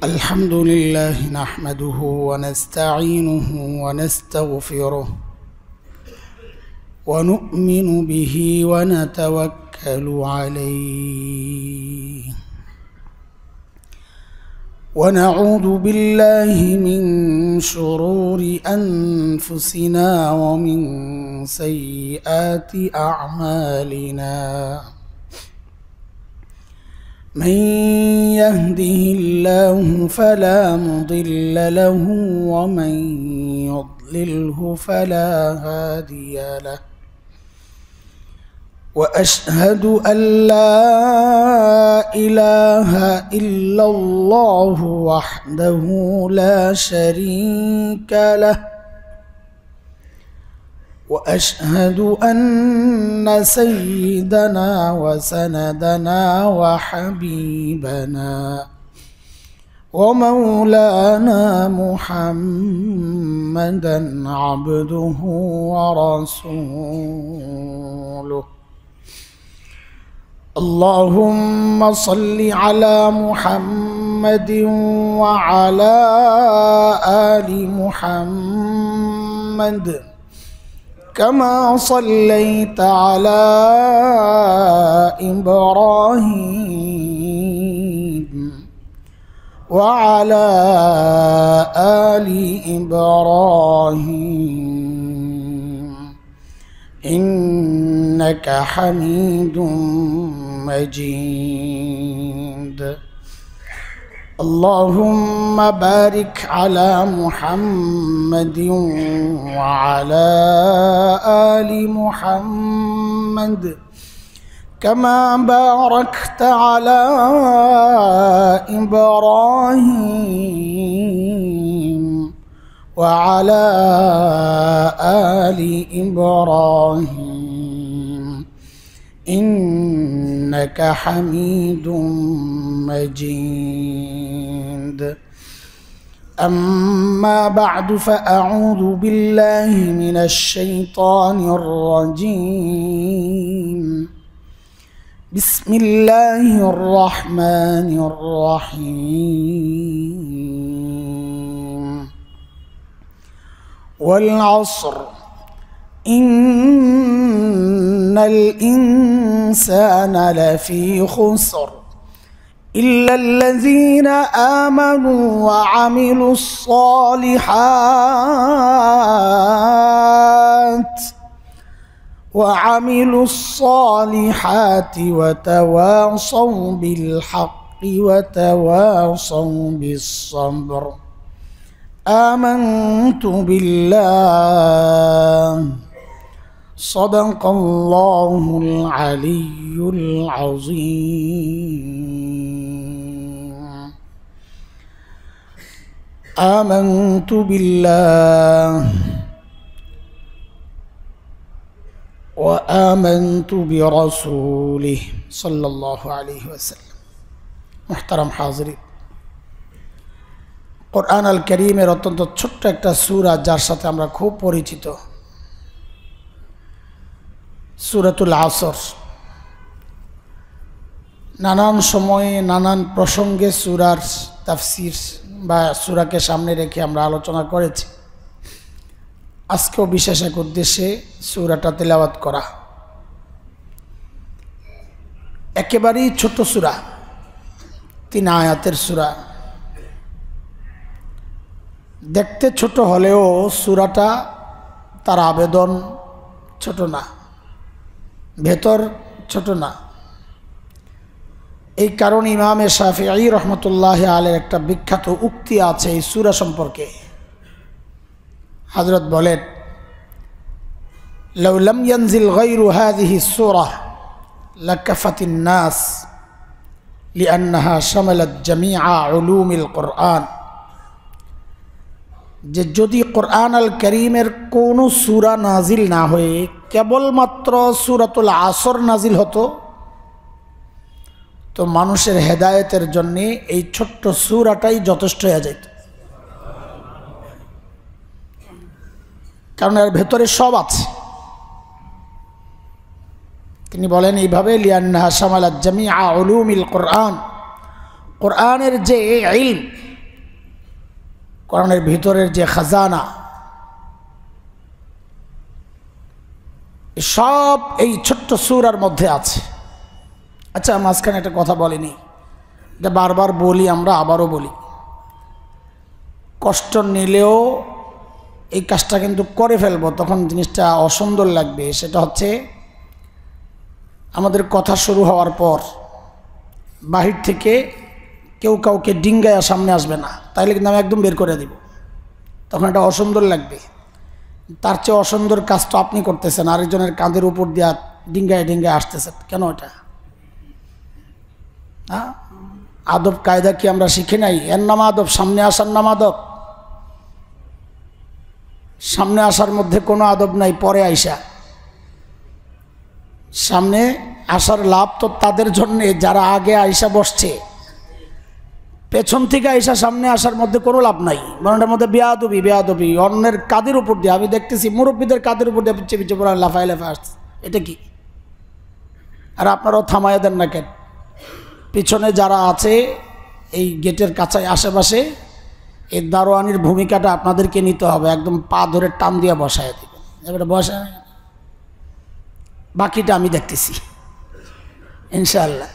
الحمد لله نحمده ونستعينه ونستغفره ونؤمن به ونتوكل عليه ونعوذ بالله من شرور أنفسنا ومن سيئات أعمالنا من يهده الله فلا مضل له ومن يضلله فلا هادي له وأشهد أن لا إله إلا الله وحده لا شريك له وأشهد أن سيدنا وسندنا وحبيبنا ومولانا محمدا عبده ورسوله اللهم صل على محمد وعلى آل محمد كما صليت على إبراهيم وعلى آل إبراهيم إنك حميد مجيد اللهم بارك على محمد وعلى آل محمد كما باركت على إبراهيم وعلى آل إبراهيم إنك حميد مجيد أما بعد فأعوذ بالله من الشيطان الرجيم بسم الله الرحمن الرحيم والعصر إن الإنسان لفي خسر إلا الذين آمنوا وعملوا الصالحات وتواصوا بالحق وتواصوا بالصبر آمنت بالله صدق الله العلي العظيم آمنت بالله وآمنت برسوله صلى الله عليه وسلم محترم حاضرين কোরআন আল কারীমের অত্যন্ত ছোট্ট একটা সূরা যার সাথে আমরা খুব পরিচিত সূরাতুল আসর নানান সময়ে নানান প্রসঙ্গে সূরার তাফসীর বা সূরাকে সামনে রেখে আমরা আলোচনা করেছি আজকেও বিশেষ এক উদ্দেশ্যে সূরাটা তেলাওয়াত করা একেবারেই ছোট সূরা 3 আয়াতের সূরা দেখতে ছোট হলেও সূরাটা তার আবেদন ছোট না ভেতর ছোট না এই কারণে ইমাম শাফিঈ রাহমাতুল্লাহি আলাইহির একটা বিখ্যাত উক্তি আছে এই সূরা সম্পর্কে হযরত বলেন লাউ লাম ইয়ানজিল গায়রু হাযিহি সূরা লাকাফাতিন নাস লিআন্নাহা শামালাত জামিআ উলুমিল কুরআন যে যদি কোরআন আল কারীমের কোনো সূরা নাজিল না হয়ে কেবলমাত্র সূরাতুল আসর নাজিল হতো তো মানুষের হেদায়েতের জন্য এই ছোট্ট সূরাটাই যথেষ্ট হয়ে যেত কারণ এর ভেতরে সব আছে তিনি বলেন এইভাবে লিআন্নাহা শামালাত জামিআ উলুমিল কুরআন, কোরআনের যে ইলম কোরআনের ভিতরের যে খাজানা, সব এই ছোট্ট সূরার মধ্যে আছে। আচ্ছা, মাঝখানে একটা কথা বলিনি, এটা বারবার বলি, আমরা আবারও বলি, কষ্ট নিলেও এই কাজটা কিন্তু করে ফেলবো, তখন জিনিসটা অসুন্দর লাগবে। সেটা হচ্ছে, আমাদের কথা শুরু হওয়ার পর বাহির থেকে কেউ কাউকে ডিঙ্গায়া সামনে আসবে না, তাইলে কিন্তু আমি একদম বের করে দিব, তখন এটা অসুন্দর লাগবে। তার চেয়ে অসুন্দর কাজ তো আপনি করতেছেন, আরেকজনের কাঁধের উপর দিয়ে ডিঙ্গায় ডিঙ্গায় আসতেছেন, কেন এটা? হ্যাঁ, আদব কায়দা কি আমরা শিখি নাই? এর নাম আদব, সামনে আসার নাম আদব। সামনে আসার মধ্যে কোনো আদব নাই, পরে আইসা। সামনে আসার লাভ তো তাদের জন্যে যারা আগে আইসা বসছে, পেছন থেকে আইসা সামনে আসার মধ্যে কোনো লাভ নাই, বরং মধ্যে বেয়াদবি। বেয়াদবি অন্যের কাদের উপর দিয়ে, আমি দেখতেছি মুরব্বীদের কাদের উপর দিয়ে পিছিয়ে পিছিয়ে পড়া লাফায় লাফায় আসছে, এটা কি? আর আপনারাও থামাইয়া দেন না কেন? পিছনে যারা আছে এই গেটের কাছে আশেপাশে, এই দারোয়ানির ভূমিকাটা আপনাদেরকে নিতে হবে, একদম পা ধরে টান দিয়ে বসায় দেবেন। এবারে বসায়, বাকিটা আমি দেখতেছি ইনশাআল্লাহ।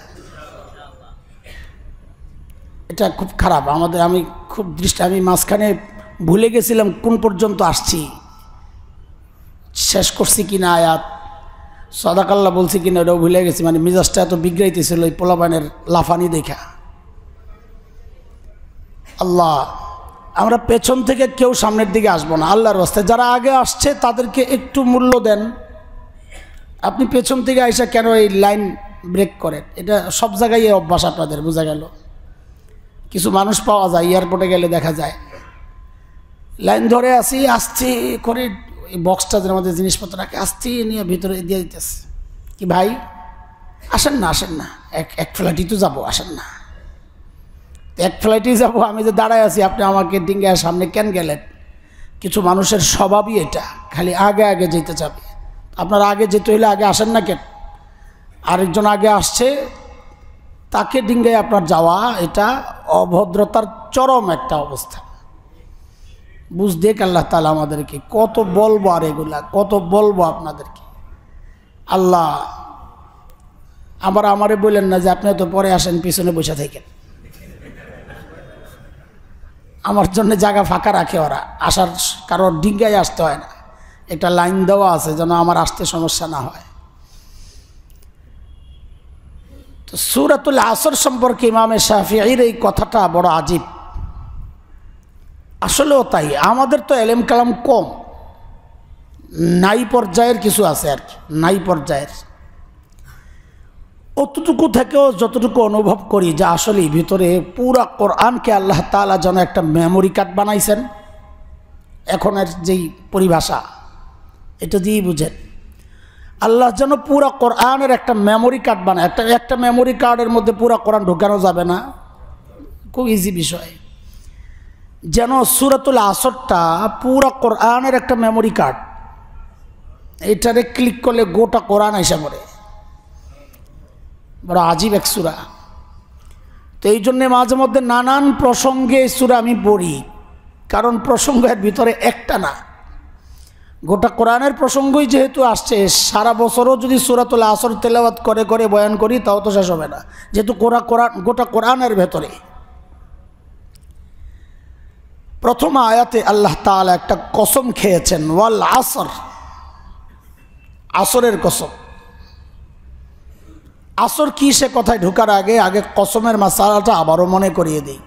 এটা খুব খারাপ আমাদের, আমি খুব আমি মাঝখানে ভুলে গেছিলাম কোন পর্যন্ত আসছি, শেষ করছি কিনা আয়াত, সাদাকাল্লাহ বলছি কিনা ওটাও ভুলে গেছি। মানে মিজাজটা এত বিগড়াইতেছিল ওই পোলাপানের লাফানি দেখা। আল্লাহ, আমরা পেছন থেকে কেউ সামনের দিকে আসবো না আল্লাহর রাস্তায়। যারা আগে আসছে তাদেরকে একটু মূল্য দেন। আপনি পেছন থেকে আইসা কেন এই লাইন ব্রেক করেন? এটা সব জায়গায় এই অভ্যাস আপনাদের, বোঝা গেল। কিছু মানুষ পাওয়া যায়, এয়ারপোর্টে গেলে দেখা যায় লাইন ধরে আসছি করে এই বক্সটাদের মধ্যে জিনিসপত্র রাখে, আসছি নিয়ে ভিতরে দিয়ে দিতেছে। কি ভাই, আসেন না, আসেন না, এক ফ্লাইটই তো যাবো, আসেন না। এক ফ্লাইটেই যাবো, আমি যে দাঁড়ায় আছি, আপনি আমাকে ডিঙ্গায় সামনে কেন গেলেন? কিছু মানুষের স্বভাবই এটা, খালি আগে আগে যেতে চাবে। আপনার আগে যেতে হইলে আগে আসেন না কেন? আরেকজন আগে আসছে, তাকে ডিঙ্গায় আপনার যাওয়া, এটা অভদ্রতার চরম একটা অবস্থা। বুঝ দেখ আল্লাহ তাআলা আমাদেরকে, কত বলবো আর এগুলা, কত বলবো আপনাদেরকে। আল্লাহ আমারে বললেন না যে আপনি তো পরে আসেন, পিছনে বসে থাকেন। আমার জন্য জায়গা ফাঁকা রাখে ওরা, আসার কারোর ডিঙ্গায় আসতে হয় না, একটা লাইন দেওয়া আছে যেন আমার আসতে সমস্যা না হয়। তো সূরাতুল আসর সম্পর্কে ইমামে শাফিঈর এই কথাটা বড় আজীব। আসলেও তাই, আমাদের তো এলেম কালাম কম, নাই পর্যায়ের কিছু আছে আর কি, নাই পর্যায়ের। অতটুকু থেকেও যতটুকু অনুভব করি যে আসলে ভিতরে পুরা কোরআনকে আল্লাহ তাআলা যেন একটা মেমোরি কার্ড বানাইছেন। এখনের যেই পরিভাষা, এটা দিয়েই বুঝেন, আল্লাহ যেন পুরা কোরআনের একটা মেমোরি কার্ড বানায়। একটা মেমোরি কার্ডের মধ্যে পুরা কোরআন ঢোকানো যাবে না, খুব ইজি বিষয়। যেন সূরাতুল আসরটা পুরা কোরআনের একটা মেমোরি কার্ড, এটারে ক্লিক করলে গোটা কোরআন এসে পড়ে। বড় আজীব এক সূরা। তো এই জন্যে মাঝে মধ্যে নানান প্রসঙ্গে এই সূরা আমি পড়ি, কারণ প্রসঙ্গের ভিতরে একটা না, গোটা কোরআনের প্রসঙ্গই যেহেতু আসছে। সারা বছরও যদি সূরাতুল আসর তেলাওয়াত করে করে বয়ান করি তাও তো শেষ হবে না, যেহেতু গোটা কোরআনের ভেতরে। প্রথম আয়াতে আল্লাহ তাআলা একটা কসম খেয়েছেন, ওয়াল আসর, আসরের কসম। আসর কি সে কথায় ঢোকার আগে কসমের মাসালাটা আবারও মনে করিয়ে দিই।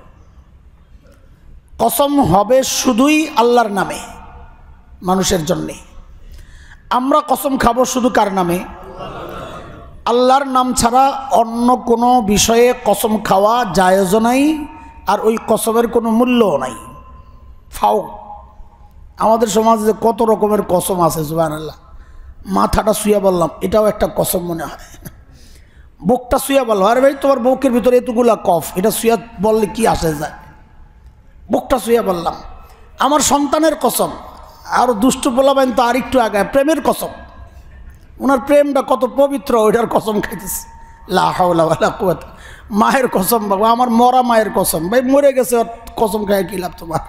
কসম হবে শুধুই আল্লাহর নামে, মানুষের জন্যে। আমরা কসম খাবো শুধু কার নামে? আল্লাহর নাম ছাড়া অন্য কোনো বিষয়ে কসম খাওয়া জায়েজও নাই, আর ওই কসমের কোনো মূল্যও নাই। ফাও আমাদের সমাজে কত রকমের কসম আছে, সুবহানাল্লাহ। মাথাটা শুয়ে বললাম, এটাও একটা কসম মনে হয়। বুকটা শুয়ে বললাম, আরে ভাই তোমার বুকের ভিতরে এতগুলা কফ, এটা শুয়ে বললে কি আসে যায়? বুকটা শুয়ে বললাম। আমার সন্তানের কসম, আর দুষ্ট বলাবেন তো আরেকটু আগে, প্রেমের কসম, ওনার প্রেমটা কত পবিত্র, ওইটার কসম খাইতেছে। লা হাওলা ওয়ালা কুওয়াতা। মায়ের কসম, বাবা আমার মরা মায়ের কসম, ভাই মরে গেছে, ওর কসম খায় কি লাভ তোমার?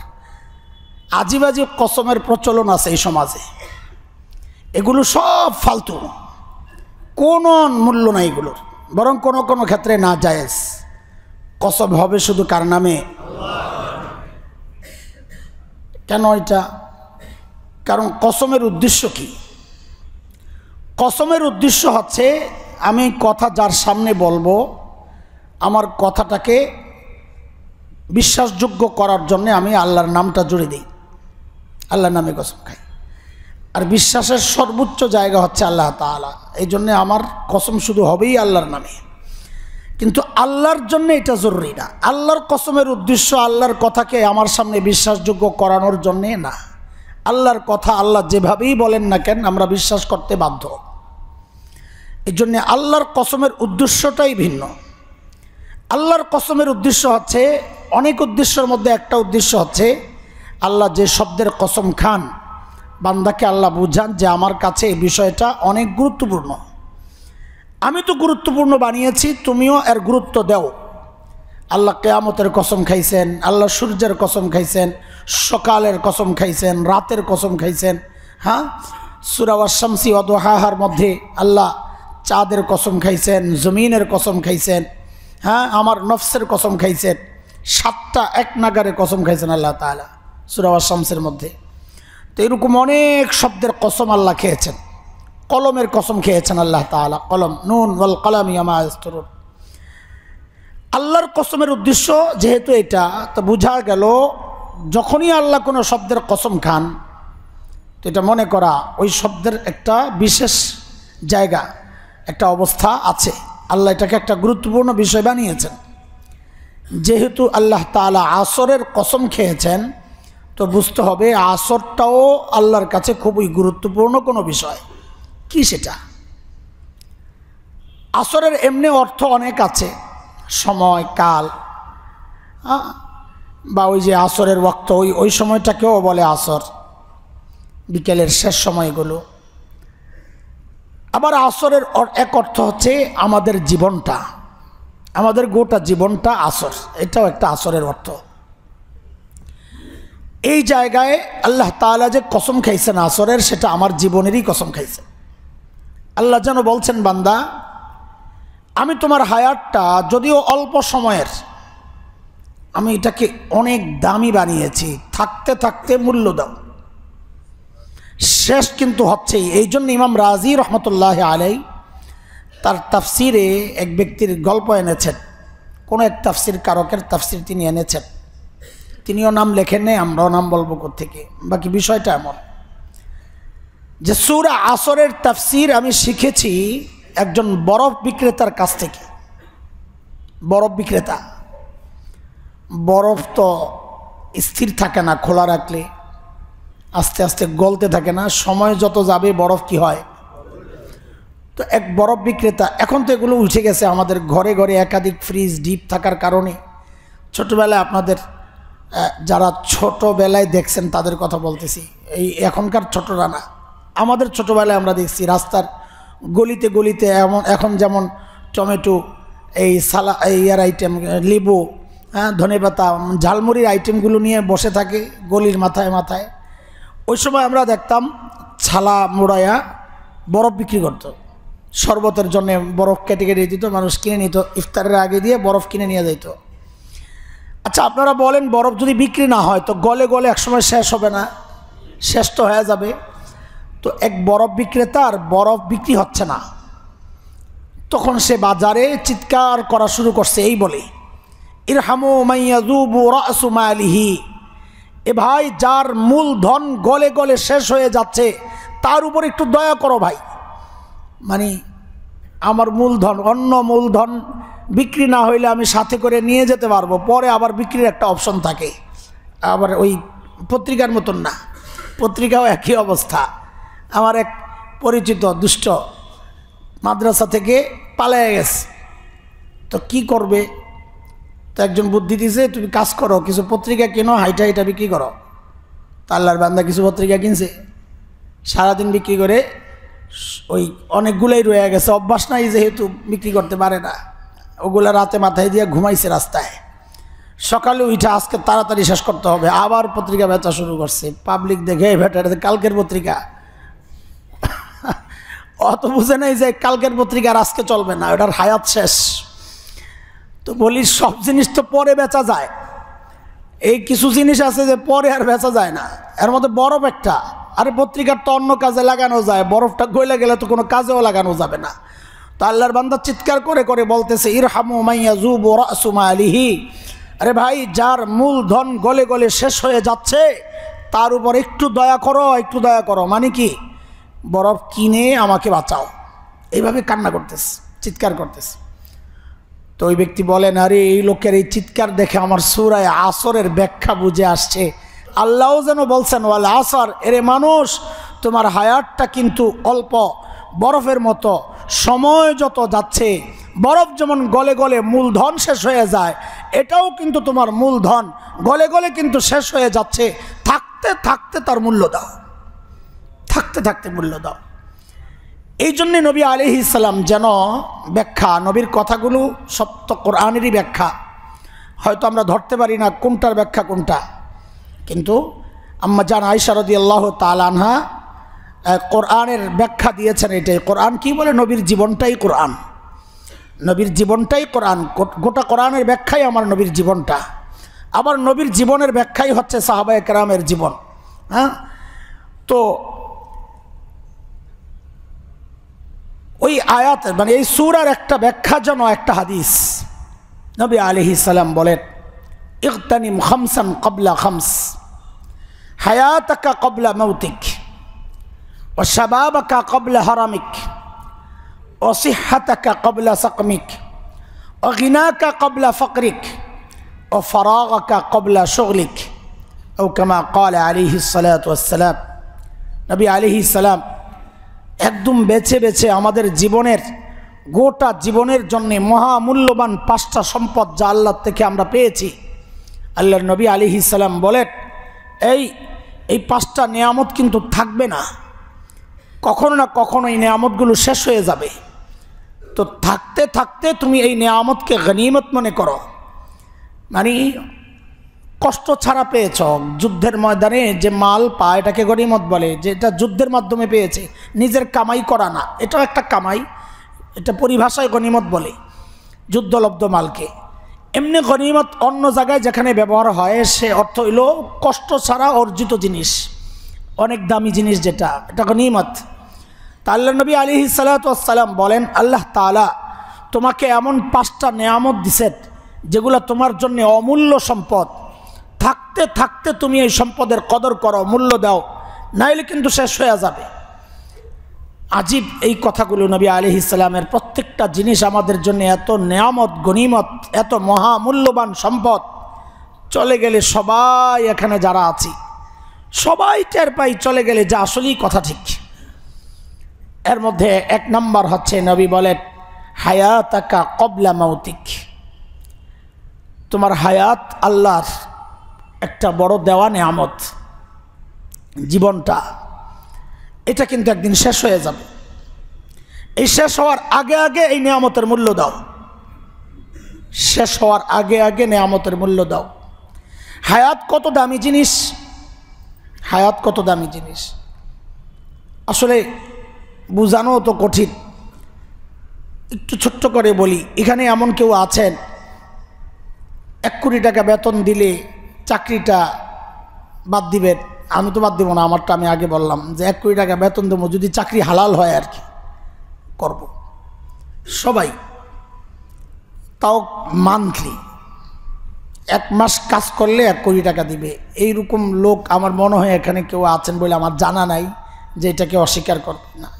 আজিবাজি কসমের প্রচলন আছে এই সমাজে। এগুলো সব ফালতু, কোনো মূল্য নাই এগুলোর, বরং কোনো কোনো ক্ষেত্রে না জায়েজ। কসম হবে শুধু কার নামে? কেন এটা? কারণ কসমের উদ্দেশ্য কি? কসমের উদ্দেশ্য হচ্ছে আমি কথা যার সামনে বলবো আমার কথাটাকে বিশ্বাসযোগ্য করার জন্য আমি আল্লাহর নামটা জুড়ে দিই, আল্লাহর নামে কসম খাই। আর বিশ্বাসের সর্বোচ্চ জায়গা হচ্ছে আল্লাহ তাআলা। এই জন্যে আমার কসম শুধু হবেই আল্লাহর নামে। কিন্তু আল্লাহর জন্য এটা জরুরি না। আল্লাহর কসমের উদ্দেশ্য আল্লাহর কথাকে আমার সামনে বিশ্বাসযোগ্য করানোর জন্যে না। আল্লাহর কথা আল্লাহ যেভাবেই বলেন না কেন আমরা বিশ্বাস করতে বাধ্য। এই জন্যে আল্লাহর কসমের উদ্দেশ্যটাই ভিন্ন। আল্লাহর কসমের উদ্দেশ্য হচ্ছে, অনেক উদ্দেশ্যের মধ্যে একটা উদ্দেশ্য হচ্ছে আল্লাহ যে শব্দের কসম খান বান্দাকে আল্লাহ বুঝান যে আমার কাছে এই বিষয়টা অনেক গুরুত্বপূর্ণ, আমি তো গুরুত্বপূর্ণ বানিয়েছি, তুমিও এর গুরুত্ব দাও। আল্লাহ কিয়ামতের কসম খাইছেন, আল্লাহ সূর্যের কসম খাইছেন, সকালের কসম খাইছেন, রাতের কসম খাইছেন। হ্যাঁ, সূরা ওয়াশ-শামসি ওয়া দুহাহার মধ্যে আল্লাহ চাঁদের কসম খাইছেন, জমিনের কসম খাইছেন। হ্যাঁ, আমার নফসের কসম খাইছেন। 7টা এক নাগারে কসম খাইছেন আল্লাহ তাআলা সূরা ওয়াশ-শামসের মধ্যে। তো এরকম অনেক শব্দের কসম আল্লাহ খেয়েছেন। কলমের কসম খেয়েছেন আল্লাহ তাআলা, কলম, নুন ওয়াল কলামি ওয়া মা ইয়াসতুরুন। আল্লাহর কসমের উদ্দেশ্য যেহেতু এটা, তো বোঝা গেল যখনই আল্লাহ কোনো শব্দের কসম খান তো এটা মনে করা ওই শব্দের একটা বিশেষ জায়গা, একটা অবস্থা আছে। আল্লাহ এটাকে একটা গুরুত্বপূর্ণ বিষয় বানিয়েছেন। যেহেতু আল্লাহ তাআলা আসরের কসম খেয়েছেন তো বুঝতে হবে আসরটাও আল্লাহর কাছে খুবই গুরুত্বপূর্ণ কোনো বিষয়। কি সেটা? আসরের এমনি অর্থ অনেক আছে, সময়, কাল, বা ওই যে আসরের ওয়াক্ত, ওই সময়টাকেও বলে আসর, বিকেলের শেষ সময়গুলো। আবার আসরের এক অর্থ হচ্ছে আমাদের জীবনটা, আমাদের গোটা জীবনটা আসর, এটাও একটা আসরের অর্থ। এই জায়গায় আল্লাহ তাআলা যে কসম খাইছেন আসরের, সেটা আমার জীবনেরই কসম খাইছেন। আল্লাহ যেন বলছেন, বান্দা আমি তোমার হায়াতটা যদিও অল্প সময়ের, আমি এটাকে অনেক দামি বানিয়েছি, থাকতে থাকতে মূল্য দাও, শেষ কিন্তু হচ্ছেই। এই জন্য ইমাম রাজি রহমতুল্লাহ আলাই তার তাফসিরে এক ব্যক্তির গল্প এনেছেন, কোনো এক তাফসির কারকের তাফসির তিনি এনেছেন। তিনিও নাম লেখেন নেই, আমরাও নাম বলবো কোত্থেকে। বাকি বিষয়টা এমন যে সূরা আসরের তাফসির আমি শিখেছি একজন বরফ বিক্রেতার কাছ থেকে। বরফ বিক্রেতা, বরফ তো স্থির থাকে না, খোলা রাখলে আস্তে আস্তে গলতে থাকে না, সময় যত যাবে বরফ কি হয়। তো এক বরফ বিক্রেতা, এখন তো এগুলো উঠে গেছে, আমাদের ঘরে ঘরে একাধিক ফ্রিজ ডিপ থাকার কারণে। ছোটোবেলায় আপনাদের যারা ছোটোবেলায় দেখছেন তাদের কথা বলতেছি, এই এখনকার ছোটরা না, আমাদের ছোটোবেলায় আমরা দেখছি রাস্তার গলিতে গলিতে এখন যেমন টমেটো, এই ইয়ার আইটেম, লেবু, হ্যাঁ, ধনেপাতা, ঝালমুড়ির আইটেমগুলো নিয়ে বসে থাকে গলির মাথায় মাথায়। ওই সময় আমরা দেখতাম ছালা মোড়ায়া বরফ বিক্রি করত, শরবতের জন্য বরফ কেটে কেটে দিত, মানুষ কিনে নিত, ইফতারের আগে দিয়ে বরফ কিনে নিয়ে যেত। আচ্ছা আপনারা বলেন, বরফ যদি বিক্রি না হয় তো গলে গলে একসময় শেষ হবে না? শেষ তো হয়ে যাবে। তো এক বরফ বিক্রেতার বরফ বিক্রি হচ্ছে না, তখন সে বাজারে চিৎকার করা শুরু করছে এই বলে, ইরহামু মাইয়াযুবু রাসু মালিহি, এ ভাই যার মূলধন গলে গলে শেষ হয়ে যাচ্ছে তার উপর একটু দয়া করো ভাই। মানে আমার মূলধন, অন্য মূলধন বিক্রি না হইলে আমি সাথে করে নিয়ে যেতে পারবো, পরে আবার বিক্রির একটা অপশন থাকে। আবার ওই পত্রিকার মতন না, পত্রিকাও একই অবস্থা। আমার এক পরিচিত দুষ্ট মাদ্রাসা থেকে পালিয়ে গেছে, তো কি করবে? তো একজন বুদ্ধি দিয়েছে, তুমি কাজ করো, কিছু পত্রিকা কেনো, হাইটা হাইটা বিক্রি করো। তা আল্লাহর বান্দা কিছু পত্রিকা কিনছে, সারাদিন বিক্রি করে ওই অনেকগুলোই রয়ে গেছে, অভ্যাস নাই যেহেতু বিক্রি করতে পারে না, ওগুলা রাতে মাথায় দিয়ে ঘুমাইছে রাস্তায়। সকালে উঠে আজকে তাড়াতাড়ি শেষ করতে হবে, আবার পত্রিকা বেচা শুরু করছে। পাবলিক দেখে এটা কালকের পত্রিকা, অত বুঝে নাই যে কালকের পত্রিকা আর আজকে চলবে না, ওটার হায়াত শেষ। তো বলি সব জিনিস তো পরে বেচা যায়, এই কিছু জিনিস আছে যে পরে আর বেচা যায় না। এর মধ্যে বরফ একটা, আরে পত্রিকার তো অন্য কাজে লাগানো যায়, বরফটা গলে গেলে তো কোনো কাজেও লাগানো যাবে না। তো আল্লাহর বান্দা চিৎকার করে করে বলতেছে, ইরহামু মাইয়াজুবু রাসু মালিহি, আরে ভাই যার মূলধন গলে গলে শেষ হয়ে যাচ্ছে তার উপর একটু দয়া করো, একটু দয়া করো। মানে কি, বরফ কিনে আমাকে বাঁচাও। এইভাবে কান্না করতেছে, চিৎকার করতেছে। তো ওই ব্যক্তি বলেন, আরে এই লোকের এই চিৎকার দেখে আমার সূরা আসরের ব্যাখ্যা বুঝে আসছে। আল্লাহও যেন বলছেন ওয়াল আসর, এরে মানুষ তোমার হায়াতটা কিন্তু অল্প, বরফের মতো। সময় যত যাচ্ছে, বরফ যেমন গলে গলে মূলধন শেষ হয়ে যায়, এটাও কিন্তু তোমার মূলধন গলে গলে কিন্তু শেষ হয়ে যাচ্ছে। থাকতে থাকতে তার মূল্য দাও, থাকতে থাকতে মূল্য দাও। এই জন্যে নবী আলাইহিস সালাম যেন ব্যাখ্যা, নবীর কথাগুলো সব তো কোরআনেরই ব্যাখ্যা, হয়তো আমরা ধরতে পারি না কোনটার ব্যাখ্যা কোনটা, কিন্তু আম্মা জান আয়েশা রাদিয়াল্লাহু তাআলা আনহা কোরআনের ব্যাখ্যা দিয়েছেন এটাই। কোরআন কি বলে, নবীর জীবনটাই কোরআন, নবীর জীবনটাই কোরআন। গোটা কোরআনের ব্যাখ্যাই আমার নবীর জীবনটা, আবার নবীর জীবনের ব্যাখ্যাই হচ্ছে সাহাবায়ে কেরামের জীবন। হ্যাঁ, তো ওই আয়াত মানে এই সূরার একটা ব্যাখ্যা যেন একটা হাদিস। নবী আলাইহিস সালাম বলেন, ইগতানিম খামসান ক্বাবলা খামস, হায়াতাকা ক্বাবলা মাউতিক, ওয়া শাবাবাকা ক্বাবলা হারামিক, ওয়া সিহহাতাকা ক্বাবলা সাকমিক, ওয়া গিনাকা ক্বাবলা ফাকরিক, ওয়া ফারাগাকা ক্বাবলা শুগলিক, আও কামা ক্বালা আলাইহিস সালাতু ওয়াস সালাম। নবী আলাইহিস সালাম একদম বেছে বেছে আমাদের জীবনের, গোটা জীবনের জন্যে মহামূল্যবান 5টা সম্পদ যা আল্লাহ থেকে আমরা পেয়েছি। আল্লাহর নবী আলাইহিস সালাম বলেন, এই 5টা নিয়ামত কিন্তু থাকবে না, কখনো না কখনো এই নিয়ামতগুলো শেষ হয়ে যাবে। তো থাকতে থাকতে তুমি এই নিয়ামতকে গনিমত মনে করো। মানে কষ্ট ছাড়া পেয়েছ, যুদ্ধের ময়দানে যে মাল পায় এটাকে গনিমত বলে, যে এটা যুদ্ধের মাধ্যমে পেয়েছে, নিজের কামাই করা না, এটাও একটা কামাই, এটা পরিভাষায় গনিমত বলে যুদ্ধলব্ধ মালকে। এমনি গনিমত অন্য জায়গায় যেখানে ব্যবহার হয় সে অর্থ হইল কষ্ট ছাড়া অর্জিত জিনিস, অনেক দামি জিনিস, যেটা এটা গনিমত। তা আল্লাহ নবী আলাইহিস সালাতু ওয়াস সালাম বলেন, আল্লাহ তাআলা তোমাকে এমন 5টা নিয়ামত দিছেন যেগুলো তোমার জন্য অমূল্য সম্পদ। থাকতে থাকতে তুমি এই সম্পদের কদর করো, মূল্য দাও, নাইলে কিন্তু শেষ হয়ে যাবে। আজীব এই কথাগুলো নবী আলাইহিস সালামের। প্রত্যেকটা জিনিস আমাদের জন্য এত নিয়ামত, গনিমত, এত মহামূল্যবান সম্পদ, চলে গেলে সবাই এখানে যারা আছি সবাই টের পাই চলে গেলে, যা আসলেই কথা ঠিক। এর মধ্যে 1 নম্বর হচ্ছে নবী বলেন, হায়াতাকা ক্বাবলা মাউতিক, তোমার হায়াত আল্লাহর একটা বড় দেওয়া নিয়ামত। জীবনটা এটা কিন্তু একদিন শেষ হয়ে যাবে, এই শেষ হওয়ার আগে আগে এই নিয়ামতের মূল্য দাও, শেষ হওয়ার আগে আগে নিয়ামতের মূল্য দাও। হায়াত কত দামি জিনিস, হায়াত কত দামি জিনিস, আসলে বোঝানো তো কঠিন। একটু ছোট্ট করে বলি, এখানে এমন কেউ আছেন 1 কোটি টাকা বেতন দিলে চাকরিটা বাদ দিবেন? আমি তো বাদ দিব না, আমারটা আমি আগে বললাম যে 1 কোটি টাকা বেতন দেবো যদি চাকরি হালাল হয় আর কি, করব সবাই। তাও মান্থলি 1 মাস কাজ করলে 1 কোটি টাকা দিবে, এইরকম লোক আমার মনে হয় এখানে কেউ আছেন বলে আমার জানা নাই যে এটাকে অস্বীকার করবে না।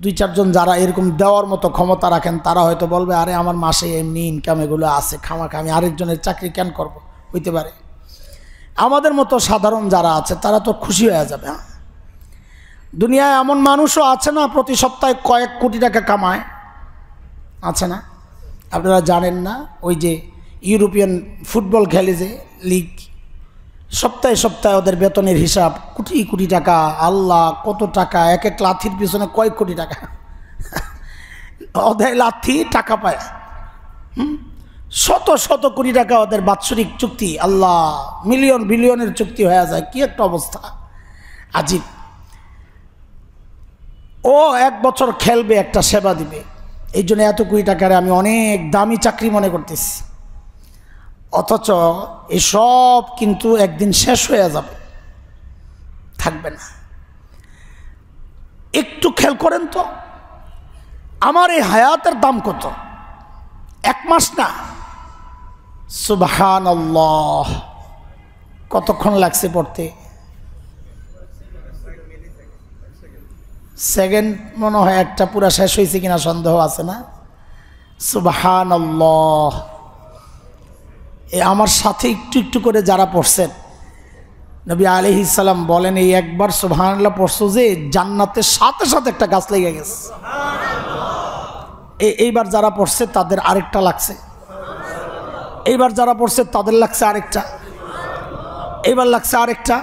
2-4 জন যারা এরকম দেওয়ার মতো ক্ষমতা রাখেন তারা হয়তো বলবে, আরে আমার মাসে এমনি ইনকাম এগুলো আছে, খামাখা আমি আরেকজনের চাকরি কেন করব, হইতে পারে। আমাদের মতো সাধারণ যারা আছে তারা তো খুশি হয়ে যাবে। দুনিয়ায় এমন মানুষও আছে না প্রতি সপ্তাহে কয়েক কোটি টাকা কামায়, আছে না? আপনারা জানেন না, ওই যে ইউরোপিয়ান ফুটবল খেলে যে লিগ, সপ্তাহে সপ্তাহে ওদের বেতনের হিসাব কোটি কোটি টাকা। আল্লাহ, কত টাকা! এক লাথির পিছনে কয়েক কোটি টাকা, ওদের লাথি টাকা পায়। শত শত কোটি টাকা ওদের বাৎসরিক চুক্তি, আল্লাহ, মিলিয়ন বিলিয়নের চুক্তি হয়ে যায়। কি একটা অবস্থা আজীব। ও 1 বছর খেলবে, একটা সেবা দিবে, এই জন্য এত কোটি টাকারে আমি অনেক দামি চাকরি মনে করতেছি। অথচ এসব কিন্তু একদিন শেষ হয়ে যাবে, থাকবে না। একটু খেয়াল করেন তো, আমার এই হায়াতের দাম কত? 1 মাস না, সুবহানাল্লাহ, কতক্ষণ লাগছে পড়তে? সেকেন্ড মনে হয় একটা পুরা শেষ হয়েছে কিনা সন্দেহ আছে না? সুবহানাল্লাহ। আমার সাথে একটু একটু করে যারা পড়ছেন, নবী আলাইহিস সালাম বলেন, এই একবার সুবহানাল্লাহ পড়ছো যে জান্নাতের সাথে সাথে একটা গাছ লেগে গেছে। এইবার যারা পড়ছে তাদের আরেকটা লাগছে, এইবার যারা পড়ছে তাদের লাগছে আরেকটা, এইবার লাগছে আরেকটা,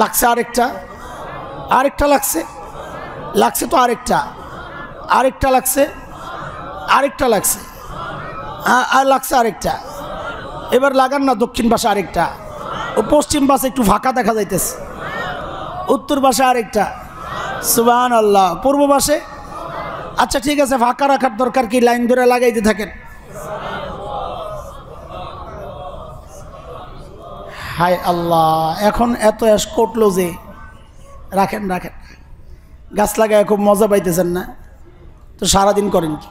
লাগছে আরেকটা, আরেকটা লাগছে, লাগছে তো আরেকটা, আরেকটা লাগছে, আরেকটা লাগছে, আর লাগছে আরেকটা। এবার লাগান না দক্ষিণ পাশে আরেকটা, ও পশ্চিম পাশে একটু ফাঁকা দেখা যাইতেছে, উত্তর পাশে আরেকটা, সুবহানাল্লাহ, পূর্ব পাশে। আচ্ছা ঠিক আছে, ফাঁকা রাখার দরকার কি, লাইন ধরে লাগাইতে থাকেন। হায় আল্লাহ, এখন এত অ্যাশ করলো যে, রাখেন রাখেন, গাছ লাগায় খুব মজা পাইতেছেন না তো সারাদিন করেন কি?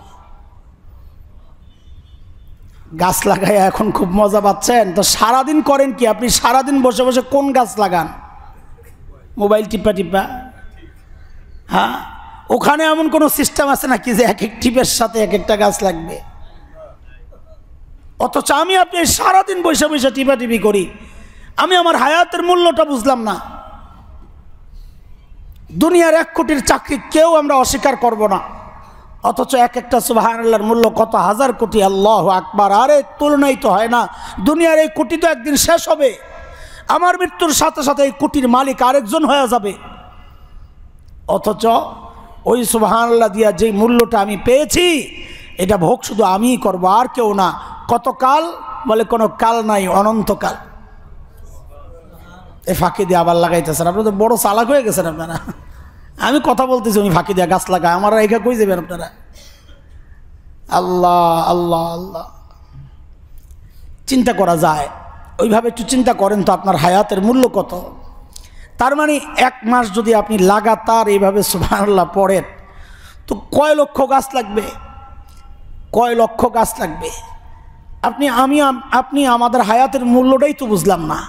গাছ লাগায় এখন খুব মজা পাচ্ছেন তো সারাদিন করেন কি? আপনি সারাদিন বসে বসে কোন গাছ লাগান? মোবাইল টিপা টিপা? হ্যাঁ, ওখানে এমন কোনো সিস্টেম আছে নাকি যে এক এক টিপের সাথে এক একটা গাছ লাগবে? অথচ আমি আপনি সারাদিন বসে বসে টিপাটিপি করি। আমি আমার হায়াতের মূল্যটা বুঝলাম না। দুনিয়ার 1 কোটির চাকরি কেউ আমরা অস্বীকার করব না, অথচ এক একটা সুবহানাল্লাহর মূল্য কত হাজার কোটি। আল্লাহু আকবার। আরে তুলনাই তো হয় না। দুনিয়ার এই কোটি তো একদিন শেষ হবে, আমার মৃত্যুর সাথে সাথে এই কোটির মালিক আরেকজন হয়ে যাবে। অথচ ওই সুবহানাল্লাহ দিয়া যেই মূল্যটা আমি পেয়েছি, এটা ভোগ শুধু আমিই করব, আর কেউ না। কতকাল? বলে কোনো কাল নাই, অনন্তকাল। এই ফাঁকি দিয়ে আবার লাগাইতেছেন, আপনারা তো বড় চালাক হয়ে গেছেন আপনারা। আমি কথা বলতেছি, উনি ফাঁকি দিয়ে গাছ লাগায়, আমার রেখা কই যাবেন আপনারা? আল্লাহ আল্লাহ আল্লাহ। চিন্তা করা যায়, ওইভাবে একটু চিন্তা করেন তো আপনার হায়াতের মূল্য কত। তার মানে 1 মাস যদি আপনি লাগাতার এইভাবে সুবহানাল্লাহ পড়েন তো কয় লক্ষ গাছ লাগবে, কয় লক্ষ গাছ লাগবে। আপনি আমাদের হায়াতের মূল্যটাই তো বুঝলাম না।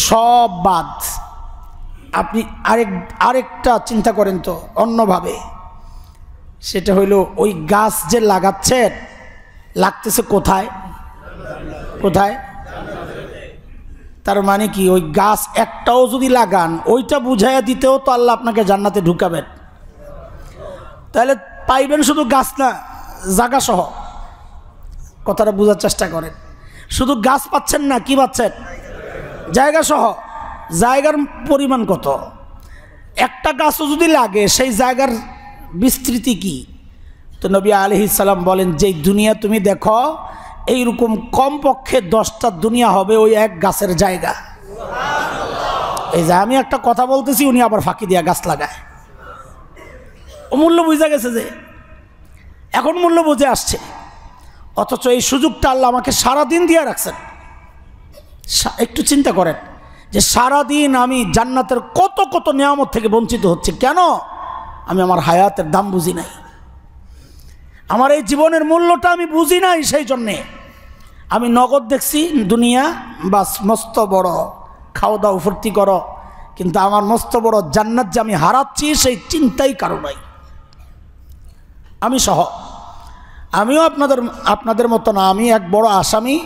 সব বাদ, আপনি আরেকটা চিন্তা করেন তো অন্যভাবে। সেটা হইল ওই গাছ যে লাগাচ্ছেন, লাগতেছে কোথায়? কোথায়? তার মানে কি, ওই গাছ একটাও যদি লাগান, ওইটা বুঝাইয়া দিতেও তো আল্লাহ আপনাকে জান্নাতে ঢুকাবেন। তাহলে পাইবেন শুধু গাছ না, জায়গা সহ। কথাটা বোঝার চেষ্টা করেন। শুধু গাছ পাচ্ছেন না, কি পাচ্ছেন? জায়গা সহ। জায়গার পরিমাণ কত? একটা গাছও যদি লাগে, সেই জায়গার বিস্তৃতি কি? তো নবী আলাইহিস সালাম বলেন, যেই দুনিয়া তুমি দেখো, এইরকম কমপক্ষে 10টা দুনিয়া হবে ওই এক গাছের জায়গা। এই যে আমি একটা কথা বলতেছি, উনি আবার ফাঁকি দিয়া গাছ লাগায়। ও মূল্য বুঝা গেছে যে, এখন মূল্য বুঝে আসছে। অথচ এই সুযোগটা আল্লাহ আমাকে সারাদিন দিয়ে রাখছেন। একটু চিন্তা করেন যে সারাদিন আমি জান্নাতের কত কত নিয়ামত থেকে বঞ্চিত হচ্ছি। কেন? আমি আমার হায়াতের দাম বুঝি নাই, আমার এই জীবনের মূল্যটা আমি বুঝি নাই। সেই জন্যে আমি নগদ দেখছি দুনিয়া, বাস মস্ত বড়, খাওয়া দাও ফুর্তি করো, কিন্তু আমার মস্ত বড় জান্নাত যে আমি হারাচ্ছি সেই চিন্তাই কারো নাই। আমি সহ, আমিও আপনাদের মতো না, আমি এক বড় আসামি।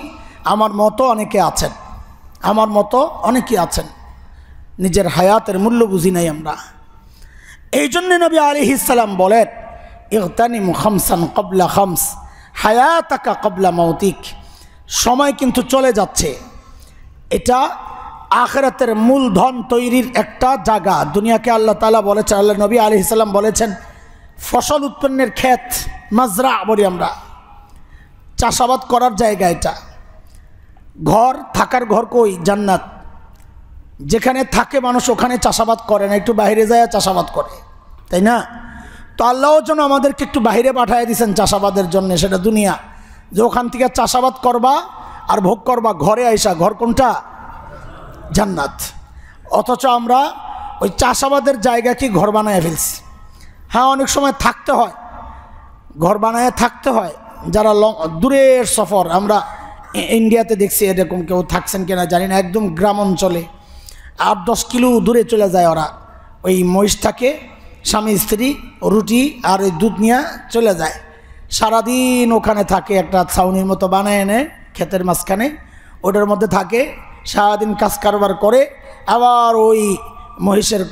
আমার মতো অনেকে আছেন, আমার মতো অনেকেই আছেন, নিজের হায়াতের মূল্য বুঝি নাই আমরা। এই জন্যে নবী আলাইহিস সালাম বলেন, ইগতানিম খামসান ক্বাবলা খামস হায়াতাকা ক্বাবলা মাউতিক। সময় কিন্তু চলে যাচ্ছে, এটা আখিরাতের মূলধন তৈরির একটা জায়গা। দুনিয়াকে আল্লাহ তাআলা বলেছেন, আল্লাহ নবী আলাইহিস সালাম বলেছেন, ফসল উৎপন্নের ক্ষেত, মাজরা বলি আমরা। চাষাবাদ করার জায়গা, এটা ঘর, থাকার ঘর কই? জান্নাত। যেখানে থাকে মানুষ ওখানে চাষাবাদ করে না, একটু বাইরে যায় চাষাবাদ করে, তাই না? তো আল্লাহর জন্য আমাদেরকে একটু বাইরে পাঠিয়ে দিয়েছেন চাষাবাদের জন্য, সেটা দুনিয়া, যে ওখান থেকে চাষাবাদ করবা আর ভোগ করবা ঘরে আইসা। ঘর কোনটা? জান্নাত। অথচ আমরা ওই চাষাবাদের জায়গাকে ঘর বানায় ফেলছি। হ্যাঁ, অনেক সময় থাকতে হয়, ঘর বানায় থাকতে হয়। যারা দূরের সফর, আমরা ইন্ডিয়াতে দেখছি, এরকম কেউ থাকছেন কিনা জানি না, একদম গ্রাম অঞ্চলে 8-10 কিলো দূরে চলে যায় ওরা। ওই মহিষ থাকে, স্বামী স্ত্রী, রুটি আর ওই দুধ নিয়ে চলে যায়, সারাদিন ওখানে থাকে। একটা ছাউনির মতো বানায় এনে ক্ষেতের মাঝখানে, ওটার মধ্যে থাকে, সারাদিন কাজ কারবার করে, আবার ওই মহিষের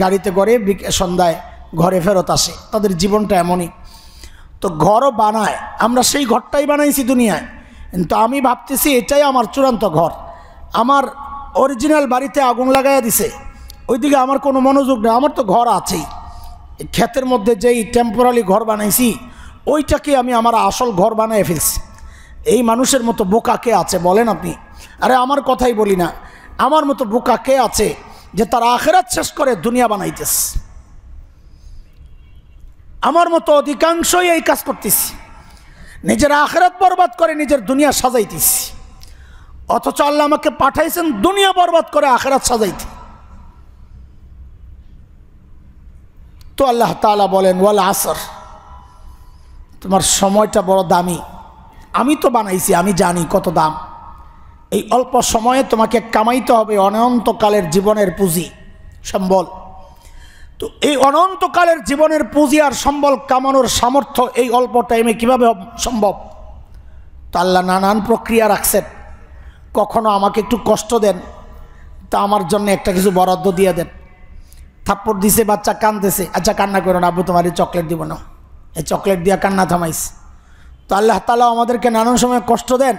গাড়িতে করে সন্ধ্যায় ঘরে ফেরত আসে। তাদের জীবনটা এমনই। তো ঘরও বানায়, আমরা সেই ঘরটাই বানাইছি দুনিয়ায়, কিন্তু আমি ভাবতেছি এটাই আমার চূড়ান্ত ঘর। আমার অরিজিনাল বাড়িতে আগুন লাগাইয়া দিছে, ওইদিকে আমার কোনো মনোযোগ নেই, আমার তো ঘর আছেই। ক্ষেতের মধ্যে যেই টেম্পোরারি ঘর বানাইছি ওইটাকে আমি আমার আসল ঘর বানিয়ে ফেলছি। এই মানুষের মতো বোকা কে আছে বলেন আপনি? আরে আমার কথাই বলি না, আমার মতো বোকা কে আছে যে তার আখিরাত শেষ করে দুনিয়া বানাইতেছে? আমার মতো অধিকাংশই এই কাজ করতেছি, নিজের আখিরাত বরবাদ করে নিজের দুনিয়া সাজাইতেছি। অথচ আল্লাহ আমাকে পাঠাইছেন দুনিয়া বরবাদ করে আখিরাত সাজাইতে। তো আল্লাহ তাআলা বলেন, ওয়াল আসর, তোমার সময়টা বড় দামি, আমি তো বানাইছি, আমি জানি কত দাম। এই অল্প সময়ে তোমাকে কামাইতে হবে অনন্তকালের জীবনের পুঁজি সম্বল। তো এই অনন্তকালের জীবনের পুঁজি আর সম্বল কামানোর সামর্থ্য এই অল্প টাইমে কীভাবে সম্ভব? তো আল্লাহ নানান প্রক্রিয়া রাখছেন। কখনো আমাকে একটু কষ্ট দেন, তা আমার জন্য একটা কিছু বরাদ্দ দিয়ে দেন। থাপ্পড় দিছে, বাচ্চা কাঁদতেছে, আচ্ছা কান্না করো না আব্বু, তোমার এই চকলেট দিব না, এই চকলেট দিয়া কান্না থামাইস। তো আল্লাহ তাআলা আমাদেরকে নানান সময় কষ্ট দেন,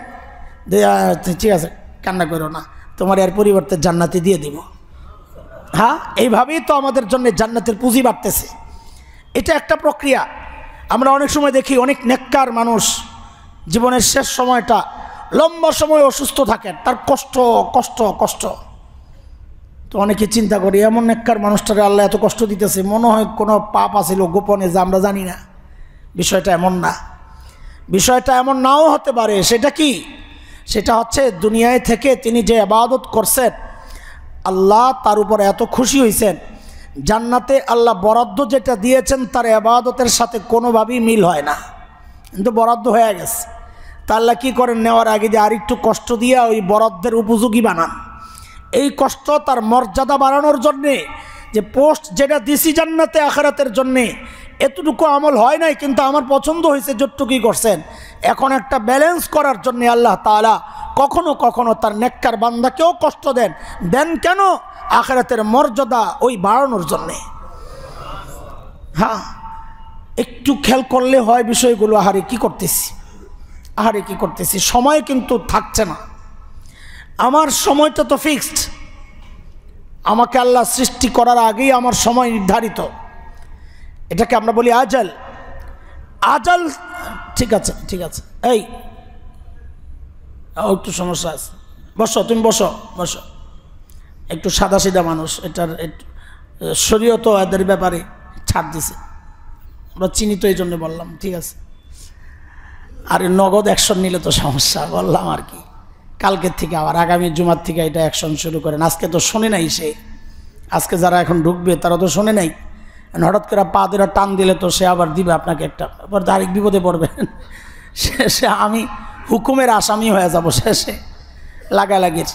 ঠিক আছে কান্না করো না, তোমার এর পরিবর্তে জান্নাতি দিয়ে দিব। হ্যাঁ, এইভাবেই তো আমাদের জন্য জান্নাতের পুঁজি বাড়তেছে। এটা একটা প্রক্রিয়া। আমরা অনেক সময় দেখি অনেক নেককার মানুষ জীবনের শেষ সময়টা লম্বা সময় অসুস্থ থাকেন, তার কষ্ট কষ্ট কষ্ট। তো অনেকে চিন্তা করি এমন নেককার মানুষটাকে আল্লাহ এত কষ্ট দিতেছে, মনে হয় কোনো পাপ আছিল গোপনে যা আমরা জানি না। বিষয়টা এমন না, বিষয়টা এমন নাও হতে পারে। সেটা কি? সেটা হচ্ছে দুনিয়ায় থেকে তিনি যে ইবাদত করছেন, আল্লাহ তার উপর এত খুশি হয়েছেন, জান্নাতে আল্লাহ বরাদ্দ যেটা দিয়েছেন তার ইবাদতের সাথে কোনোভাবেই মিল হয় না, কিন্তু বরাদ্দ হয়ে গেছে। তা আল্লাহ কী করেন, নেওয়ার আগে যে আরেকটু কষ্ট দিয়ে ওই বরাদ্দের উপযোগী বানান। এই কষ্ট তার মর্যাদা বাড়ানোর জন্যে, যে পোস্ট যেটা দিছি জান্নাতে আখিরাতের জন্যে, এতটুকু আমল হয় নাই কিন্তু আমার পছন্দ হয়েছে যতটুকুই করছেন। এখন একটা ব্যালেন্স করার জন্যে আল্লাহ তাআলা কখনো কখনো তার নেককার বান্দাকেও কষ্ট দেন। দেন কেন? আখিরাতের মর্যাদা ওই বাড়ানোর জন্যে। হ্যাঁ, একটু খেয়াল করলে হয় বিষয়গুলো। আহারে কি করতেছি, আহারে কি করতেছি, সময় কিন্তু থাকছে না। আমার সময়টা তো ফিক্সড, আমাকে আল্লাহ সৃষ্টি করার আগেই আমার সময় নির্ধারিত। এটাকে আমরা বলি আজাল। আজাল, ঠিক আছে ঠিক আছে, এই একটু সমস্যা আছে, বসো তুমি, বসো বসো। একটু সাদা সিধা মানুষ, এটার একটু শরীয়ত এদের ব্যাপারে ছাড় দিছে, আমরা চিনি তো এই জন্য বললাম, ঠিক আছে। আর নগদ অ্যাকশন নিলে তো সমস্যা, বললাম আর কি। কালকের থেকে আবার আগামী জুমার থেকে এটা অ্যাকশন শুরু করেন। আজকে তো শোনে নাই সে, আজকে যারা এখন ঢুকবে তারা তো শোনে নাই। হঠাৎ করে পা দিয়ে টান দিলে তো সে আবার দিবে আপনাকে একটা, এবার আরেক বিপদে পড়বেন। শেষে আমি হুকুমের আসামি হয়ে যাব শেষে লাগালাগির।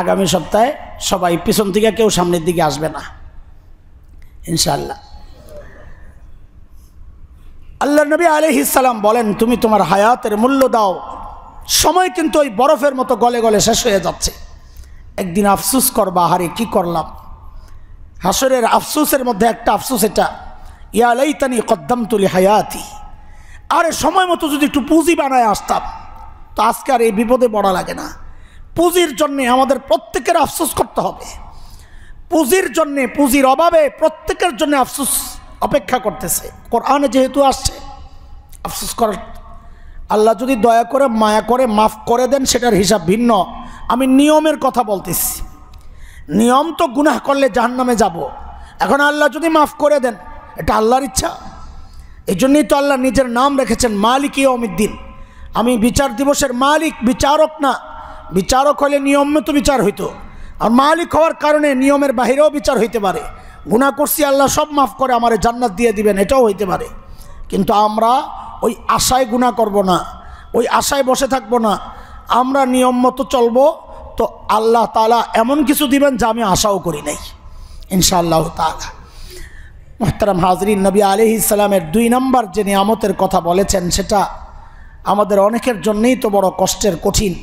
আগামী সপ্তাহে সবাই পিছন থেকে, কেউ সামনের দিকে আসবে না ইনশাআল্লাহ। আল্লাহ নবী আলাইহিস সালাম বলেন, তুমি তোমার হায়াতের মূল্য দাও, সময় কিন্তু ওই বরফের মতো গলে গলে শেষ হয়ে যাচ্ছে। একদিন আফসোস করবা, হারে কি করলাম। হাসরের আফসোসের মধ্যে একটা আফসোস এটা, ইয়া লাইতানি কদ্দামতু লিহায়াতি, আরে সময় মতো যদি একটু পুঁজি বানায় আসতাম তো আজকে আর এই বিপদে পড়া লাগে না। পুঁজির জন্যে আমাদের প্রত্যেকের আফসোস করতে হবে। পুঁজির জন্যে, পুঁজির অভাবে প্রত্যেকের জন্য আফসোস অপেক্ষা করতেছে। কোরআনে যেহেতু আসছে আফসোস করার, আল্লাহ যদি দয়া করে মায়া করে মাফ করে দেন সেটার হিসাব ভিন্ন। আমি নিয়মের কথা বলতেছি। নিয়ম তো গুনাহ করলে জাহান্নামে যাব। এখন আল্লাহ যদি মাফ করে দেন এটা আল্লাহর ইচ্ছা। এই জন্যই তো আল্লাহ নিজের নাম রেখেছেন মালিক ইয়াউমিদ্দিন। আমি বিচার দিবসের মালিক, বিচারক না। বিচারক হলে নিয়ম মতো বিচার হইতো, আর মালিক হওয়ার কারণে নিয়মের বাহিরেও বিচার হইতে পারে। গুনাহ করছি আল্লাহ সব মাফ করে আমারে জান্নাত দিয়ে দিবেন, এটাও হইতে পারে। কিন্তু আমরা ওই আশায় গুনাহ করব না, ওই আশায় বসে থাকব না। আমরা নিয়ম মতো চলবো, তো আল্লাহ তাআলা এমন কিছু দিবেন যা আমি আশাও করি নাই ইনশাআল্লাহ তাআলা। মুহতারাম হাজরিন, নবী আলাইহিস সালামের 2 নম্বর যে নিয়ামতের কথা বলেছেন সেটা আমাদের অনেকের জন্যই তো বড় কষ্টের, কঠিন।